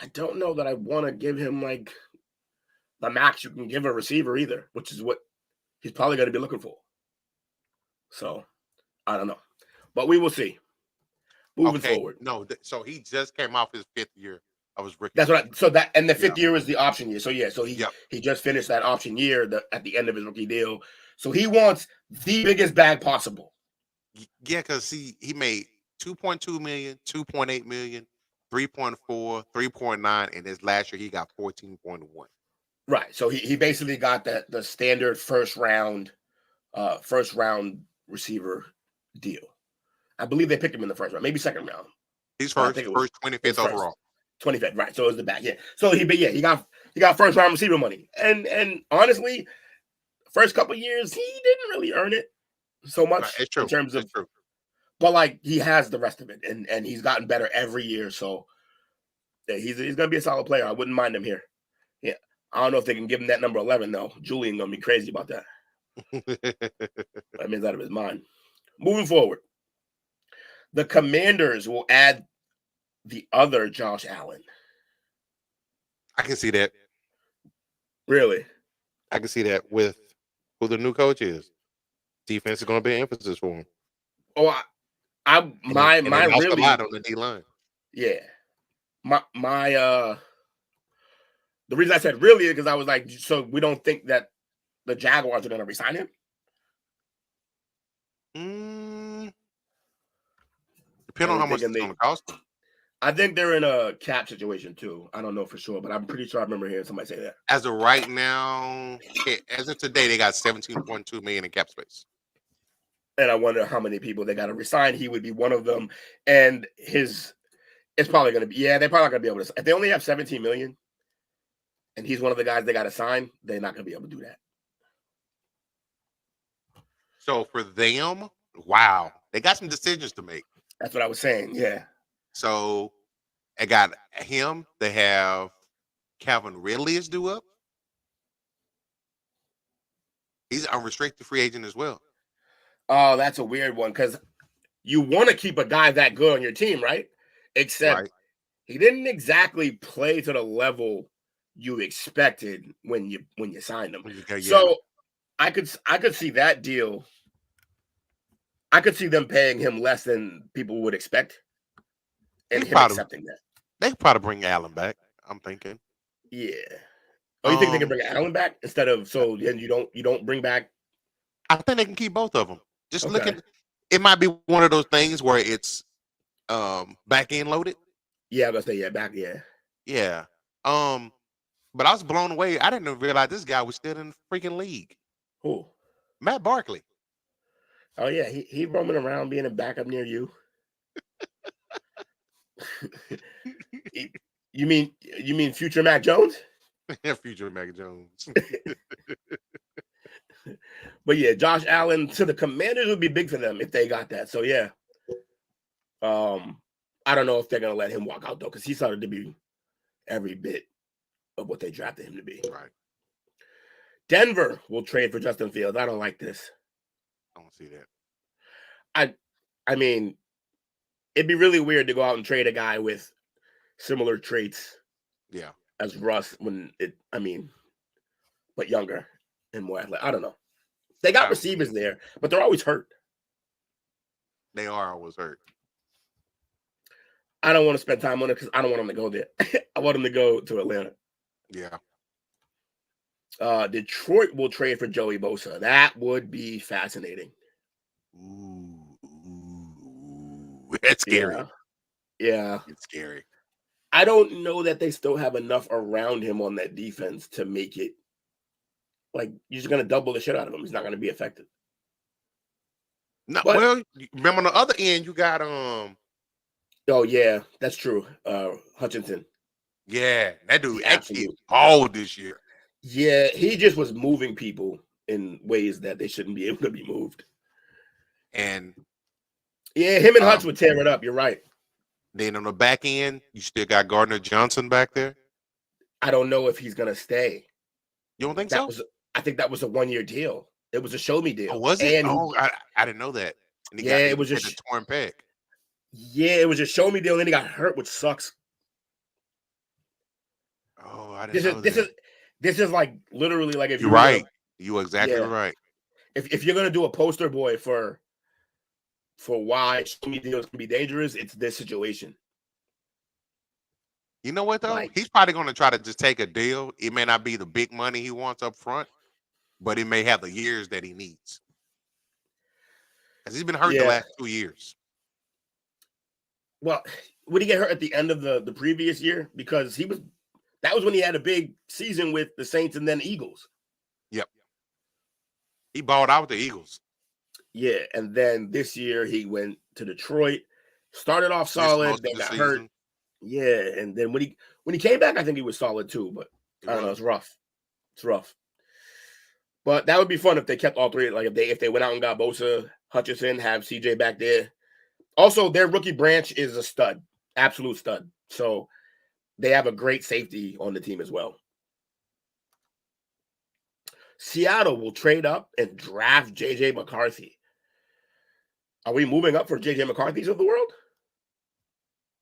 I don't know that I want to give him like the max you can give a receiver either, which is what he's probably going to be looking for. So I don't know, but we will see. Moving forward. No, so he just came off his 5th year. I was rookie. That's what. And the 5th year is the option year. So yeah, so he just finished that option year at the end of his rookie deal. So he wants the biggest bag possible. Yeah, because he made 2.2 million, 2.8 million, 3.4, 3.9, and this last year he got 14.1. Right. So he basically got the standard first round receiver deal. I believe they picked him in the first round, maybe second round. He's first 25th overall. 25th, right? So it was the back, yeah. So he got first round receiver money, and honestly, first couple years he didn't really earn it so much. It's true. In terms of, it's true. But like he has the rest of it, and he's gotten better every year. So yeah, he's gonna be a solid player. I wouldn't mind him here. Yeah, I don't know if they can give him that number 11 though. Julian gonna be crazy about that. That means out of his mind. Moving forward, the Commanders will add the other Josh Allen. I can see that. Really? I can see that with who the new coach is. Defense is going to be an emphasis for him. Oh, my really a lot on the D line. Yeah, the reason I said really is because I was like, so we don't think that the Jaguars are going to resign him. Depending on how much it's going to cost them. I think they're in a cap situation too. I don't know for sure, but I'm pretty sure I remember hearing somebody say that. As of right now, as of today, they got $17.2 million in cap space. And I wonder how many people they got to resign. He would be one of them. And it's probably going to be, they're probably not going to be able to. If they only have $17 million and he's one of the guys they got to sign, they're not going to be able to do that. So for them, wow, they got some decisions to make. That's what I was saying. Yeah. So I got him. They have Calvin Ridley is due up. He's an unrestricted free agent as well. Oh, that's a weird one because you want to keep a guy that good on your team, right? Except he didn't exactly play to the level you expected when you signed him. So I could see that deal. I could see them paying him less than people would expect. And him accepting that. They could probably bring Allen back, I'm thinking. Yeah. Oh, you think they can bring Allen back instead of then you don't bring back? I think they can keep both of them. Just look at it. Might be one of those things where it's back end loaded. Yeah, I was gonna say back. Yeah. Yeah. But I was blown away. I didn't even realize this guy was still in the freaking league. Who? Matt Barkley. Oh yeah, he roaming around being a backup near you. You mean future Mac Jones? Future Mac Jones. But yeah, Josh Allen to the Commanders would be big for them if they got that. So yeah. I don't know if they're gonna let him walk out though, because he started to be every bit of what they drafted him to be. Right. Denver will trade for Justin Fields. I don't like this. I don't see that. I mean, it'd be really weird to go out and trade a guy with similar traits, as Russ but younger and more athletic. I don't know. They got receivers there, but they're always hurt. They are always hurt. I don't want to spend time on it because I don't want them to go there. I want them to go to Atlanta. Yeah. Detroit will trade for Joey Bosa. That would be fascinating. Ooh. That's scary. Yeah. It's scary. I don't know that they still have enough around him on that defense to make it like you're just going to double the shit out of him. He's not going to be effective. No, well, remember on the other end, you got Oh yeah, that's true. Hutchinson. Yeah, that dude actually balled this year. Yeah, he just was moving people in ways that they shouldn't be able to be moved. And yeah, him and Hutch would tear it up. You're right. Then on the back end, you still got Gardner Johnson back there. I don't know if he's gonna stay. You don't think so? I think that was a 1-year deal. It was a show me deal. Oh, was it? I didn't know that. And it was just a torn pec. Yeah, it was a show me deal, and then he got hurt, which sucks. Oh, I didn't know that. This is like literally like if you're right. You exactly right. If you're gonna do a poster boy for why show me deals can be dangerous, it's this situation. You know what though? He's probably gonna try to just take a deal. It may not be the big money he wants up front, but it may have the years that he needs. Because he's been hurt the last 2 years. Well, would he get hurt at the end of the previous year? Because that was when he had a big season with the Saints and then Eagles. Yep. He balled out with the Eagles. Yeah, and then this year he went to Detroit, started off solid, then got hurt. Yeah, and then when he came back, I think he was solid too, but I don't know, it's rough. It's rough. But that would be fun if they kept all three. Like if they went out and got Bosa, Hutchinson, have CJ back there. Also, their rookie branch is a stud, absolute stud. So they have a great safety on the team as well. Seattle will trade up and draft J.J. McCarthy. Are we moving up for J.J. McCarthy's of the world?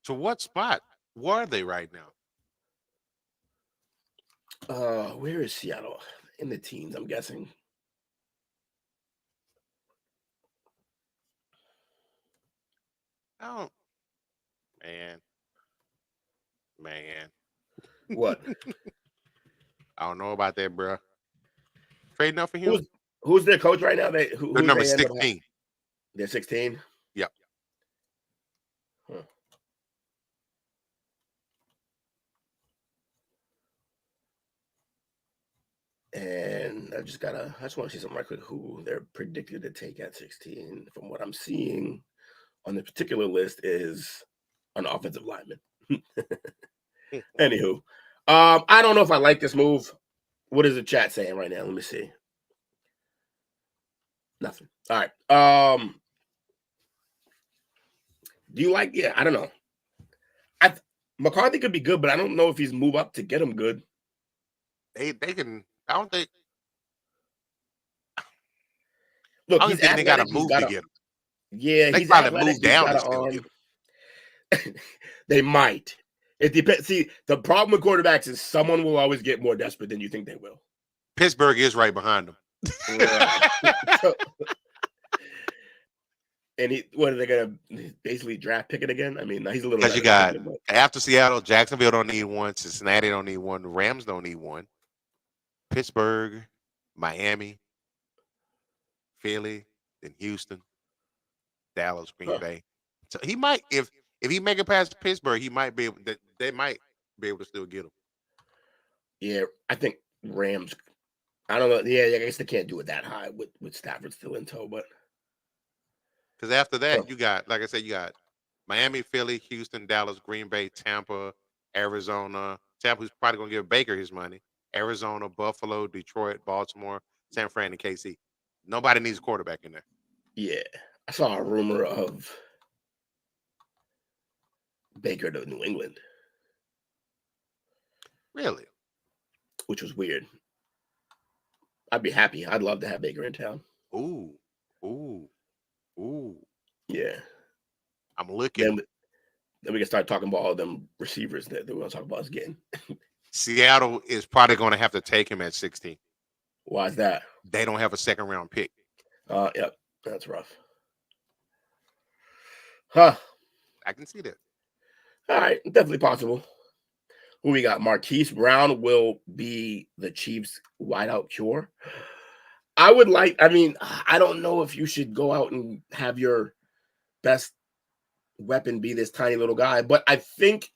To what spot? Where are they right now? Where is Seattle? In the teens, I'm guessing. Oh, man. What? I don't know about that, bro. Trading up for him. Who's their coach right now? They're number 16. They're 16. Yep. Huh. And I just want to see something right quick. Who they're predicted to take at 16? From what I'm seeing on the particular list is an offensive lineman. Anywho, I don't know if I like this move. What is the chat saying right now? Let me see. Nothing. All right. Do you like? Yeah, I don't know. McCarthy could be good, but I don't know if he's move up to get him good. They can. I don't think. Look, I don't think they got to move to get him. Yeah, they probably move down to still get him. They might. It depends. See, the problem with quarterbacks is someone will always get more desperate than you think they will. Pittsburgh is right behind them. And what are they going to basically draft pick it again? I mean, he's a little. Because you got after Seattle, Jacksonville don't need one, Cincinnati don't need one, the Rams don't need one, Pittsburgh, Miami, Philly, then Houston, Dallas, Green Bay. So he might, if he make it past Pittsburgh, he might be able. They might be able to still get him. Yeah, I think Rams. I don't know. Yeah, I guess they can't do it that high with Stafford still in tow, but because after that, you got, like I said, you got Miami, Philly, Houston, Dallas, Green Bay, Tampa, Arizona. Tampa's probably gonna give Baker his money. Arizona, Buffalo, Detroit, Baltimore, San Fran, and KC. Nobody needs a quarterback in there. Yeah, I saw a rumor of Baker to New England. Really? Which was weird. I'd be happy. I'd love to have Baker in town. Ooh. Yeah. I'm looking. Then we can start talking about all them receivers that we're going to talk about us getting. Seattle is probably going to have to take him at 16. Why is that? They don't have a second-round pick. Yep. That's rough. Huh. I can see that. All right. Definitely possible. Who we got? Marquise Brown will be the Chiefs' wideout cure. I don't know if you should go out and have your best weapon be this tiny little guy, but I think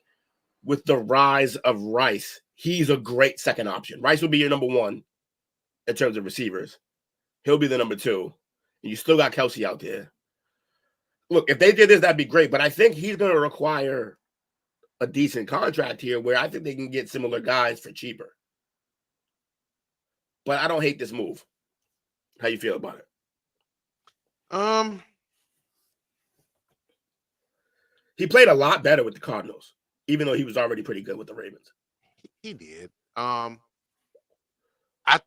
with the rise of Rice, he's a great second option. Rice will be your number one in terms of receivers. He'll be the number two. And you still got Kelsey out there. Look, if they did this, that'd be great, but I think he's going to require a decent contract here where I think they can get similar guys for cheaper. But I don't hate this move. How you feel about it? He played a lot better with the Cardinals, even though he was already pretty good with the Ravens. He did. I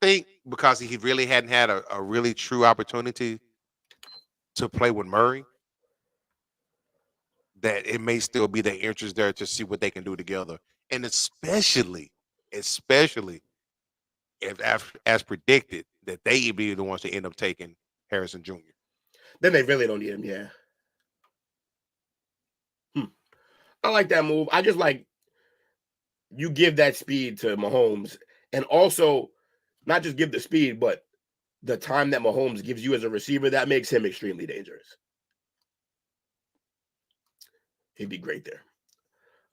think because he really hadn't had a really true opportunity to play with Murray, that it may still be their interest there to see what they can do together. And especially if, as predicted, that they be the ones to end up taking Harrison Jr. Then they really don't need him, yeah. I like that move. I just like you give that speed to Mahomes and also not just give the speed, but the time that Mahomes gives you as a receiver, that makes him extremely dangerous. He'd be great there.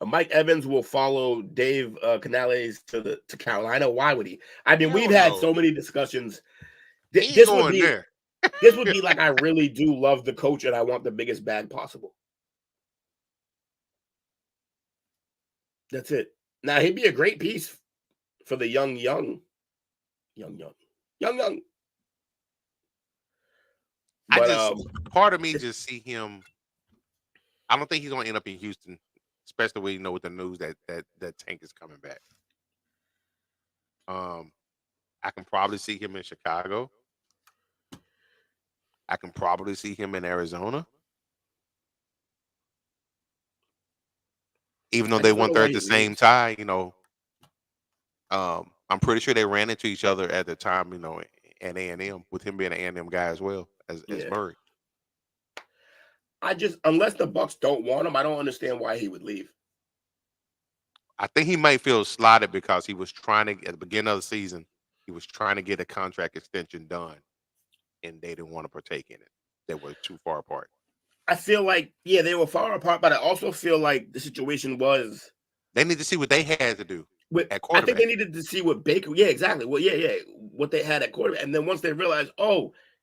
Mike Evans will follow Dave Canales to Carolina. Why would he? I mean, we've had so many discussions. This would be like, I really do love the coach and I want the biggest bag possible. That's it. Now, he'd be a great piece for the young. But part of me just see him. I don't think he's going to end up in Houston, especially when with the news that Tank is coming back. I can probably see him in Chicago. I can probably see him in Arizona. Even though they weren't there at the same time, I'm pretty sure they ran into each other at the time, at A&M, with him being an A&M guy as well as Murray. Unless the Bucs don't want him, I don't understand why he would leave. I think he might feel slighted because he was trying to, at the beginning of the season, he was trying to get a contract extension done, and they didn't want to partake in it. They were too far apart. I feel like, they were far apart, but I also feel like the situation was they need to see what they had to do at quarterback. I think they needed to see what Baker, exactly. Well, what they had at quarterback. And then once they realized,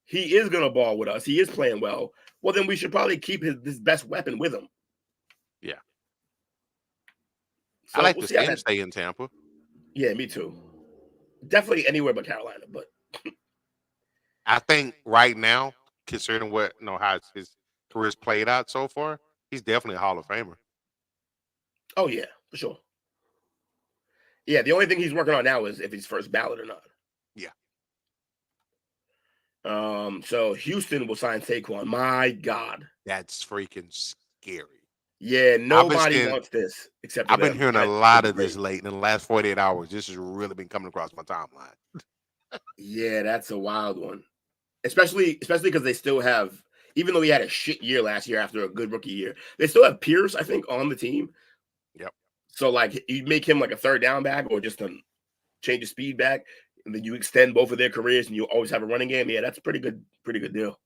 he is going to ball with us, he is playing well, well, then we should probably keep his best weapon with him. Yeah. So I like to see him stay in Tampa. Yeah, me too. Definitely anywhere but Carolina, but I think right now, considering how his career's played out so far, he's definitely a Hall of Famer. Oh yeah, for sure. Yeah, the only thing he's working on now is if he's first ballot or not. Yeah. So Houston will sign Saquon. My God, that's freaking scary. Yeah, nobody wants this except for I've been hearing a lot of this late in the last 48 hours. This has really been coming across my timeline. Yeah, that's a wild one. Especially because they still have, even though he had a shit year last year after a good rookie year, they still have Pierce, I think, on the team. Yep. So, like, you make him like a third down back or just a change of speed back, and then you extend both of their careers and you always have a running game. Yeah, that's a pretty good deal.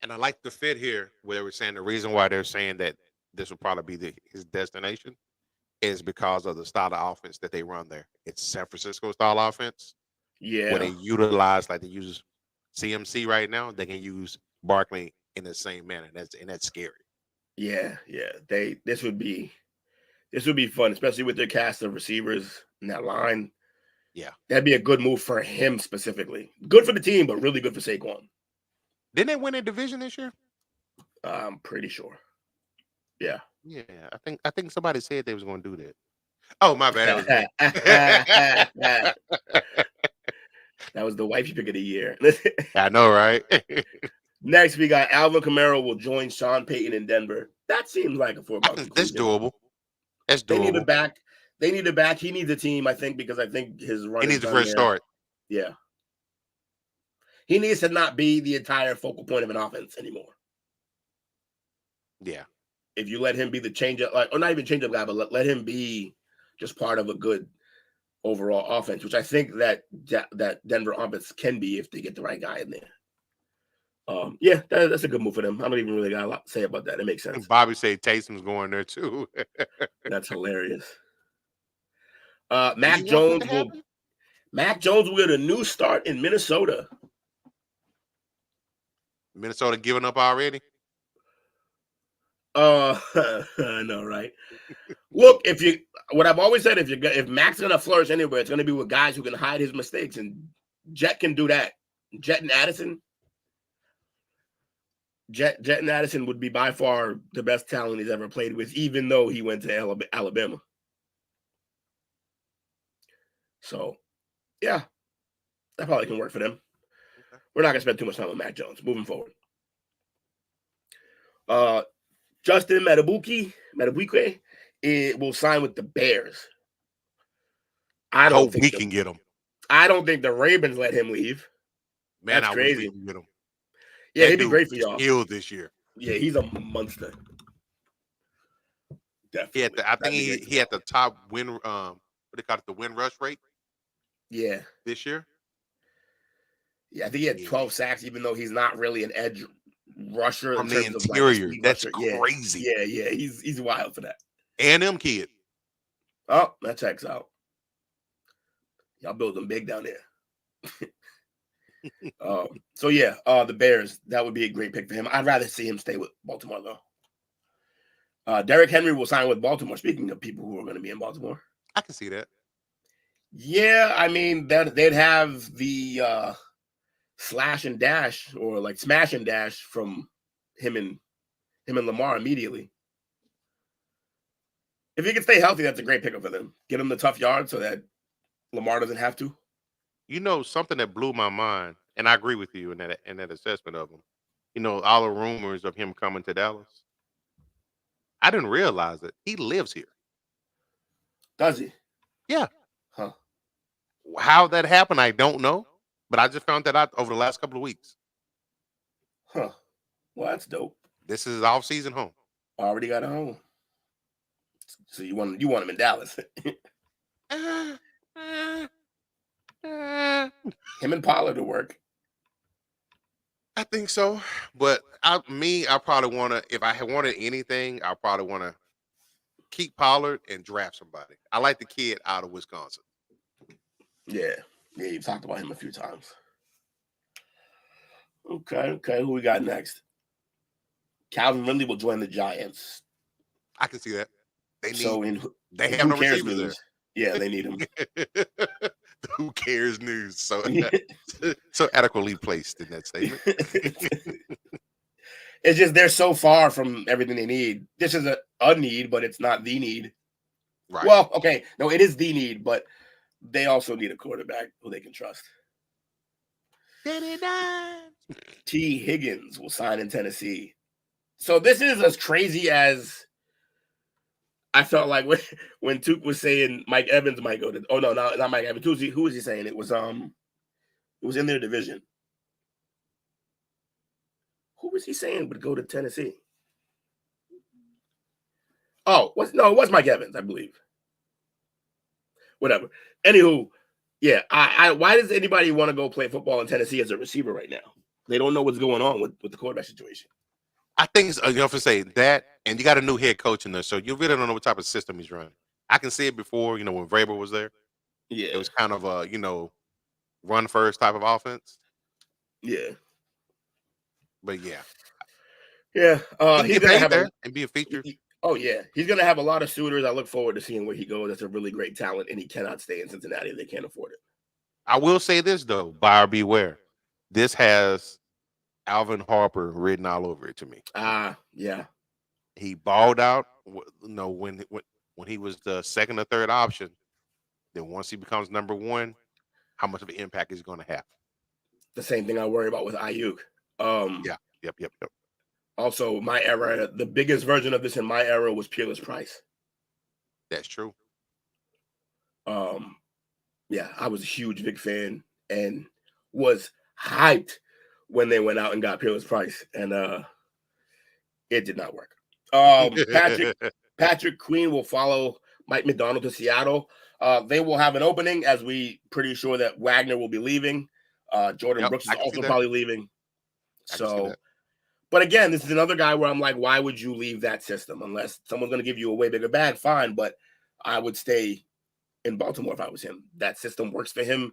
And I like the fit here where they were saying the reason why they're saying that this will probably be his destination is because of the style of offense that they run there. It's San Francisco style offense. Yeah. Where they utilize, like they use CMC right now, they can use Barkley in the same manner. That's scary. Yeah. This would be fun, especially with their cast of receivers in that line. Yeah. That'd be a good move for him specifically. Good for the team, but really good for Saquon. Didn't they win a division this year? I'm pretty sure. Yeah. Yeah. I think somebody said they was going to do that. Oh, my bad. That was the wifey pick of the year. I know, right? Next, we got Alvin Kamara will join Sean Payton in Denver. That seems like a foregone conclusion. That's doable. That's doable. They need a back. They need a back. He needs a team, I think, because I think his run. He needs a fresh start. Yeah. He needs to not be the entire focal point of an offense anymore. Yeah. If you let him be the change-up, or not even change-up guy, but let him be just part of a good overall offense, which I think that Denver offense can be if they get the right guy in there. Yeah, that's a good move for them. I don't even really got a lot to say about that. It makes sense. Bobby said Taysom's going there too. That's hilarious. Mac Jones will get a new start in Minnesota. Minnesota giving up already? I know, right? Look, what I've always said, if Mac's gonna flourish anywhere, it's gonna be with guys who can hide his mistakes, and Jet can do that. Jet and Addison would be by far the best talent he's ever played with, even though he went to Alabama. So, yeah, that probably can work for them. Okay. We're not gonna spend too much time on Mac Jones. Moving forward, Justin Madubuike will sign with the Bears. I hope we can get him. I don't think the Ravens let him leave. Man, that's crazy. We can get him. Yeah, he'd be great for y'all. Killed this year. Yeah, he's a monster. Definitely. I think he had the top win. What they call it, the win rush rate. Yeah. This year. Yeah, I think he had 12 sacks, even though he's not really an edge rusher from the interior. That's rusher. crazy. Yeah. He's wild for that. A&M kid. Oh, that checks out. Y'all build them big down there. So yeah, the Bears, that would be a great pick for him. I'd rather see him stay with Baltimore though. Derrick Henry will sign with Baltimore. Speaking of people who are going to be in Baltimore, I can see that. Yeah, I mean they'd have the slash and dash, or like smash and dash from him and Lamar immediately. If he can stay healthy, that's a great pickup for them. Get him the tough yards so that Lamar doesn't have to. You know, something that blew my mind, and I agree with you in that assessment of him. You know, all the rumors of him coming to Dallas. I didn't realize it. He lives here. Does he? Yeah. Huh. How that happened, I don't know. But I just found that out over the last couple of weeks. Huh. Well, that's dope. This is his off-season home. Already got a home. So you want him in Dallas? Him and Pollard to work. I think so. But I probably want to, if I had wanted anything, I probably want to keep Pollard and draft somebody. I like the kid out of Wisconsin. Yeah, you've talked about him a few times. Okay. Who we got next? Calvin Ridley will join the Giants. I can see that. They have no receivers there. Yeah, they need him. Who cares news? So adequately placed in that statement. It's just they're so far from everything they need. This is a need, but it's not the need. Right. Well, okay. No, it is the need, but they also need a quarterback who they can trust. T. Higgins will sign in Tennessee. So this is as crazy as I felt like when Tuke was saying Mike Evans might go to. Oh no, not Mike Evans. Who was he saying? It was in their division. Who was he saying would go to Tennessee? Oh, it was Mike Evans, I believe. Whatever. Anywho, yeah. Why does anybody want to go play football in Tennessee as a receiver right now? They don't know what's going on with the quarterback situation. I think you have to say that, and you got a new head coach in there, so you really don't know what type of system he's running. I can see it before, when Vrabel was there. Yeah. It was kind of a, run first type of offense. Yeah. But yeah. Yeah. He's going to have there and be a feature. Oh, yeah. He's going to have a lot of suitors. I look forward to seeing where he goes. That's a really great talent, and he cannot stay in Cincinnati if they can't afford it. I will say this, though, buyer beware. This has Alvin Harper written all over it to me. Yeah. He balled out, when he was the second or third option. Then once he becomes number one, how much of an impact is he going to have? The same thing I worry about with Ayuk. Yeah. Yep. Also, my era, the biggest version of this in my era was Peerless Price. That's true. Yeah, I was a huge Vic fan and was hyped when they went out and got Peerless Price, and it did not work. Patrick Queen will follow Mike McDonald to Seattle. They will have an opening, as we pretty sure that Wagner will be leaving. Jordan Brooks is also probably leaving. So, but again, this is another guy where I'm like, why would you leave that system? Unless someone's going to give you a way bigger bag, fine. But I would stay in Baltimore if I was him. That system works for him.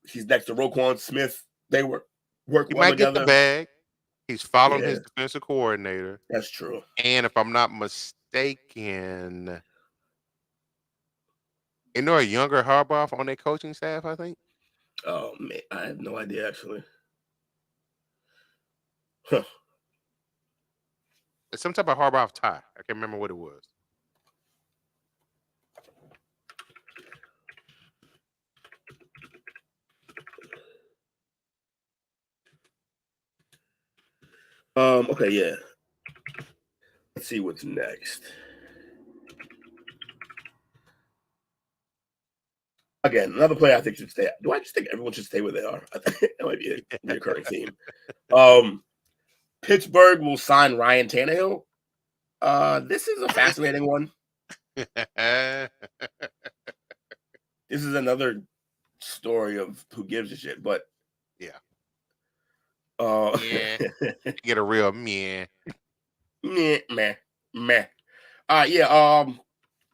He's next to Roquan Smith. They work well together. He might get the bag. He's following his defensive coordinator. That's true. And if I'm not mistaken, isn't there a younger Harbaugh on their coaching staff, I think? Oh, man. I have no idea, actually. Huh. It's some type of Harbaugh tie. I can't remember what it was. Okay, yeah. Let's see what's next. Again, another player I think should stay. Do I just think everyone should stay where they are? I think that might be a recurring theme. Pittsburgh will sign Ryan Tannehill. This is a fascinating one. This is another story of who gives a shit, but yeah. Get a real meh. Meh.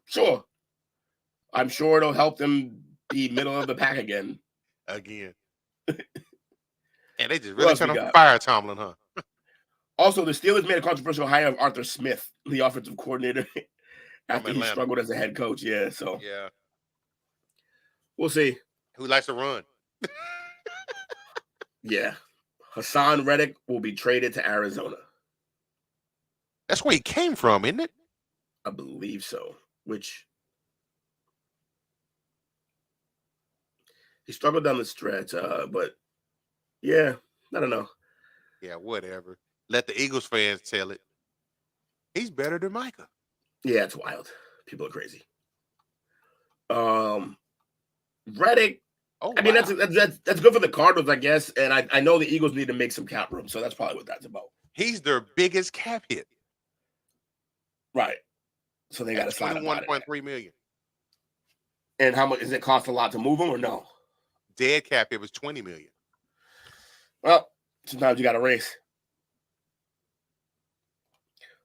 Sure. I'm sure it'll help them be middle of the pack again. And they just really trying to fire Tomlin, huh? Also, the Steelers made a controversial hire of Arthur Smith, the offensive coordinator, after he struggled as a head coach. Yeah, so we'll see. Who likes to run? Yeah. Hassan Reddick will be traded to Arizona. That's where he came from, isn't it? I believe so. Which he struggled down the stretch, but yeah, I don't know. Yeah, whatever. Let the Eagles fans tell it. He's better than Micah. Yeah, it's wild. People are crazy. Reddick. Oh, I mean, that's good for the Cardinals, I guess. And I know the Eagles need to make some cap room, so that's probably what that's about. He's their biggest cap hit. Right. So they got to sign $21.3 million. And how much does it cost? A lot to move him or no? Dead cap hit was $20 million. Well, sometimes you got to race.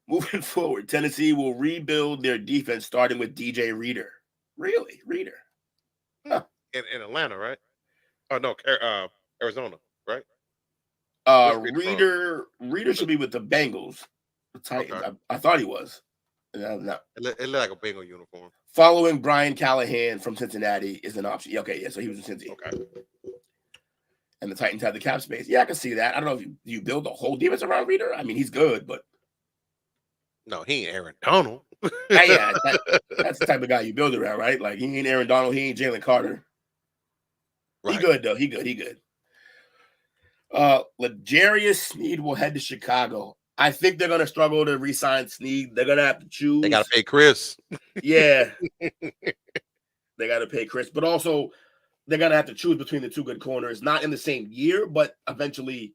Moving forward, Tennessee will rebuild their defense, starting with DJ Reader. Really, Reader? Huh. In Atlanta, right? Oh no, Arizona, right? Reader should be with the Bengals, the Titans. Okay. I thought he was. No. It looked like a Bengal uniform. Following Brian Callahan from Cincinnati is an option. Okay, yeah, so he was in Cincinnati. Okay. And the Titans have the cap space. Yeah, I can see that. I don't know if you build the whole defense around Reader. I mean, he's good, but no, he ain't Aaron Donald. Yeah, that's the type of guy you build around, right? Like, he ain't Aaron Donald. He ain't Jalen Carter. Right. He good, though. He good. L'Jarius Sneed will head to Chicago. I think they're going to struggle to re-sign Sneed. They're going to have to choose. They got to pay Chris. Yeah. They got to pay Chris. But also, they're going to have to choose between the two good corners. Not in the same year, but eventually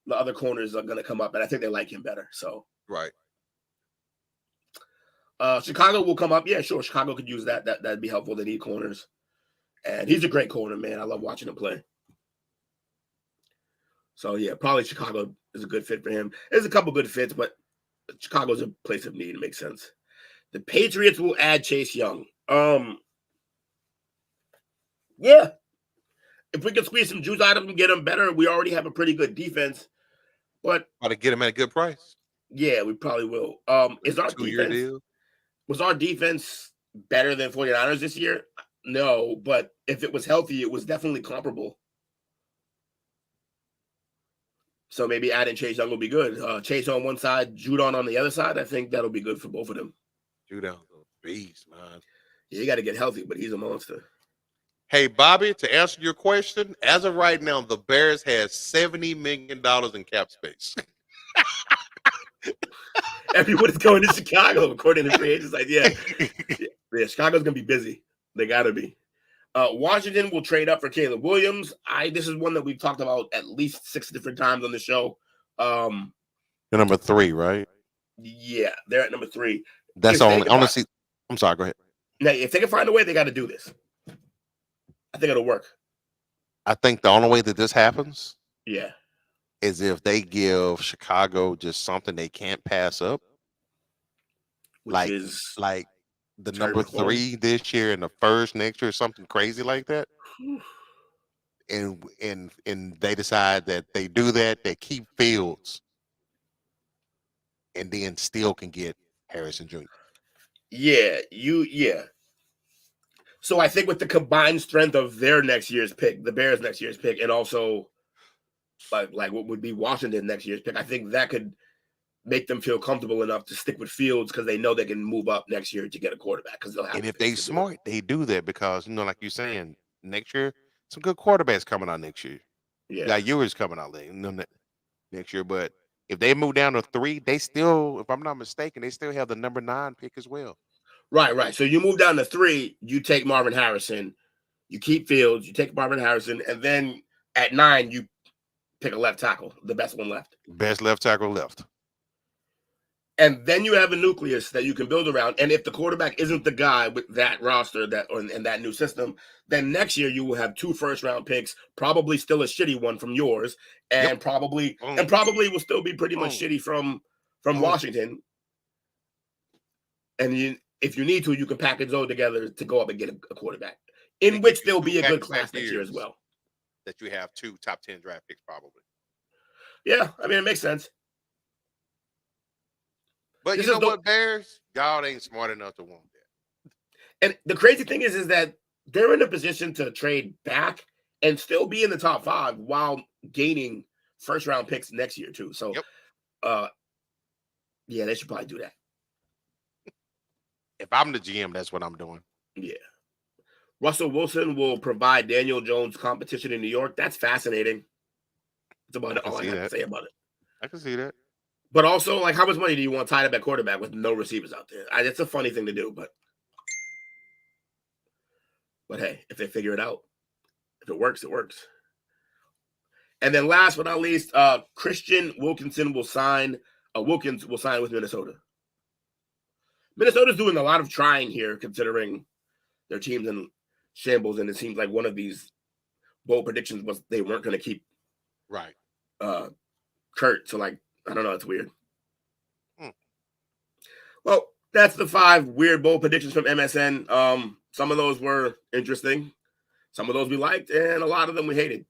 the other corners are going to come up. And I think they like him better. So right. Chicago will come up. Yeah, sure. Chicago could use that. That'd be helpful. They need corners. And he's a great corner, man. I love watching him play. So, yeah, probably Chicago is a good fit for him. There's a couple good fits, but Chicago's a place of need. It makes sense. The Patriots will add Chase Young. Yeah. If we can squeeze some juice out of him, get him better, we already have a pretty good defense. But ought to get him at a good price. Yeah, we probably will. Is our 2-year defense deal? was our defense better than 49ers this year? No, but if it was healthy, it was definitely comparable. So maybe adding Chase Young will be good. Chase on one side, Judon on the other side. I think that'll be good for both of them. Judon's a beast, man. Yeah, you got to get healthy, but he's a monster. Hey, Bobby, to answer your question, as of right now, the Bears has $70 million in cap space. Everyone's going to Chicago, according to free agents. Like, yeah, Chicago's gonna be busy. They gotta be. Washington will trade up for Caleb Williams. This is one that we've talked about at least 6 different times on the show. They're number 3, right? Yeah, they're at number 3. That's only. Honestly, I'm sorry. Go ahead. Now, if they can find a way, they got to do this. I think it'll work. I think the only way that this happens, yeah, is if they give Chicago just something they can't pass up, like the number 3 this year and the first next year, something crazy like that. And they decide that they do that, they keep Fields, and then still can get Harrison Jr. Yeah. So I think with the combined strength of their next year's pick, the Bears' next year's pick, and also like what would be Washington next year's pick, I think that could make them feel comfortable enough to stick with Fields because they know they can move up next year to get a quarterback. Because they'll have. And if they smart, they do that because like you're saying, next year some good quarterbacks coming out next year. Yeah, got yours coming out next year. But if they move down to 3, they still, if I'm not mistaken, they still have the number 9 pick as well. Right. So you move down to 3, you take Marvin Harrison, you keep Fields, you take Marvin Harrison, and then at 9 you pick a left tackle, the best one left. Best left tackle left. And then you have a nucleus that you can build around. And if the quarterback isn't the guy with that roster and that new system, then next year you will have 2 first-round picks, probably still a shitty one from yours, and probably will still be pretty much shitty from Washington. And if you need to, you can package those together to go up and get a quarterback, in which there'll be a good class next year as well. That you have 2 top 10 draft picks, probably. Yeah, I mean, it makes sense. But you know what, Bears? Y'all ain't smart enough to want that. And the crazy thing is that they're in a position to trade back and still be in the top 5 while gaining first-round picks next year, too. So, yeah, they should probably do that. If I'm the GM, that's what I'm doing. Yeah. Russell Wilson will provide Daniel Jones competition in New York. That's fascinating. That's about all I have to say about it. I can see that. But also, like, how much money do you want tied up at quarterback with no receivers out there? It's a funny thing to do, but hey, if they figure it out, if it works, it works. And then last but not least, Christian Wilkinson will sign. Wilkins will sign with Minnesota. Minnesota's doing a lot of trying here, considering their team's in shambles, and it seems like one of these bold predictions was they weren't going to keep Kurt. So, like, I don't know. It's weird. Well, that's the 5 weird bold predictions from MSN. Some of those were interesting. Some of those we liked, and a lot of them we hated.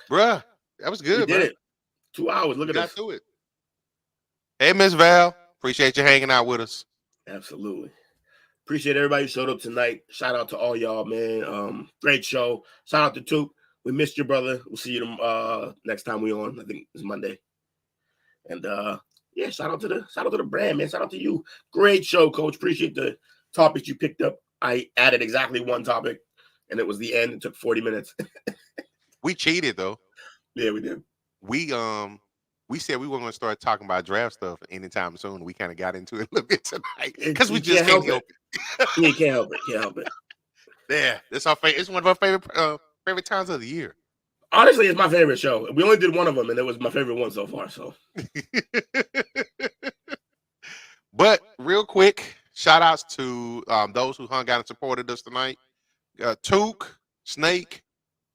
Bruh, that was good, we did it. 2 hours. Look at us. Do it. Hey, Miss Val. Appreciate you hanging out with us. Absolutely. Appreciate everybody who showed up tonight. Shout out to all y'all, man. Great show. Shout out to Took. We missed you, brother. We'll see you next time we on. I think it's Monday. And yeah, shout out to the brand, man. Shout out to you. Great show, Coach. Appreciate the topics you picked up. I added exactly 1 topic, and it was the end. It took 40 minutes. We cheated though. Yeah, we did. We said we weren't going to start talking about draft stuff anytime soon. We kind of got into it a little bit tonight because we just can't help it. You can't help it. Can't help it. Yeah, it's our favorite. It's one of our favorite times of the year. Honestly, it's my favorite show. We only did one of them, and it was my favorite one so far. So, but real quick, shout outs to those who hung out and supported us tonight. Took, Snake,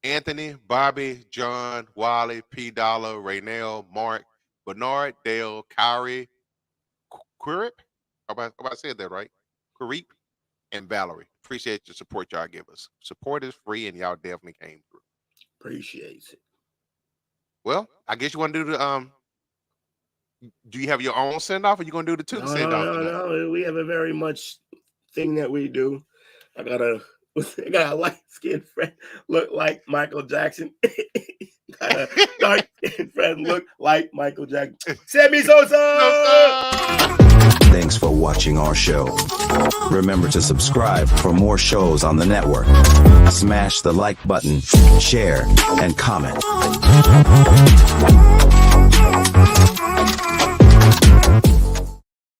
Anthony, Barbie, John, Wally, P. Dollar, Raynell, Mark, Bernard, Dale, Kyrie, Quirip. I said that right. Quirip and Valerie. Appreciate the support y'all give us. Support is free, and y'all definitely came through. Appreciate it. Well, I guess you want to do the do you have your own send off, or you gonna do the two send off? No. We have a very much thing that we do. I got a light skinned friend look like Michael Jackson. Got a dark skinned friend look like Michael Jackson. Sammy Sosa. Thanks for watching our show. Remember to subscribe for more shows on the network. Smash the like button, share, and comment.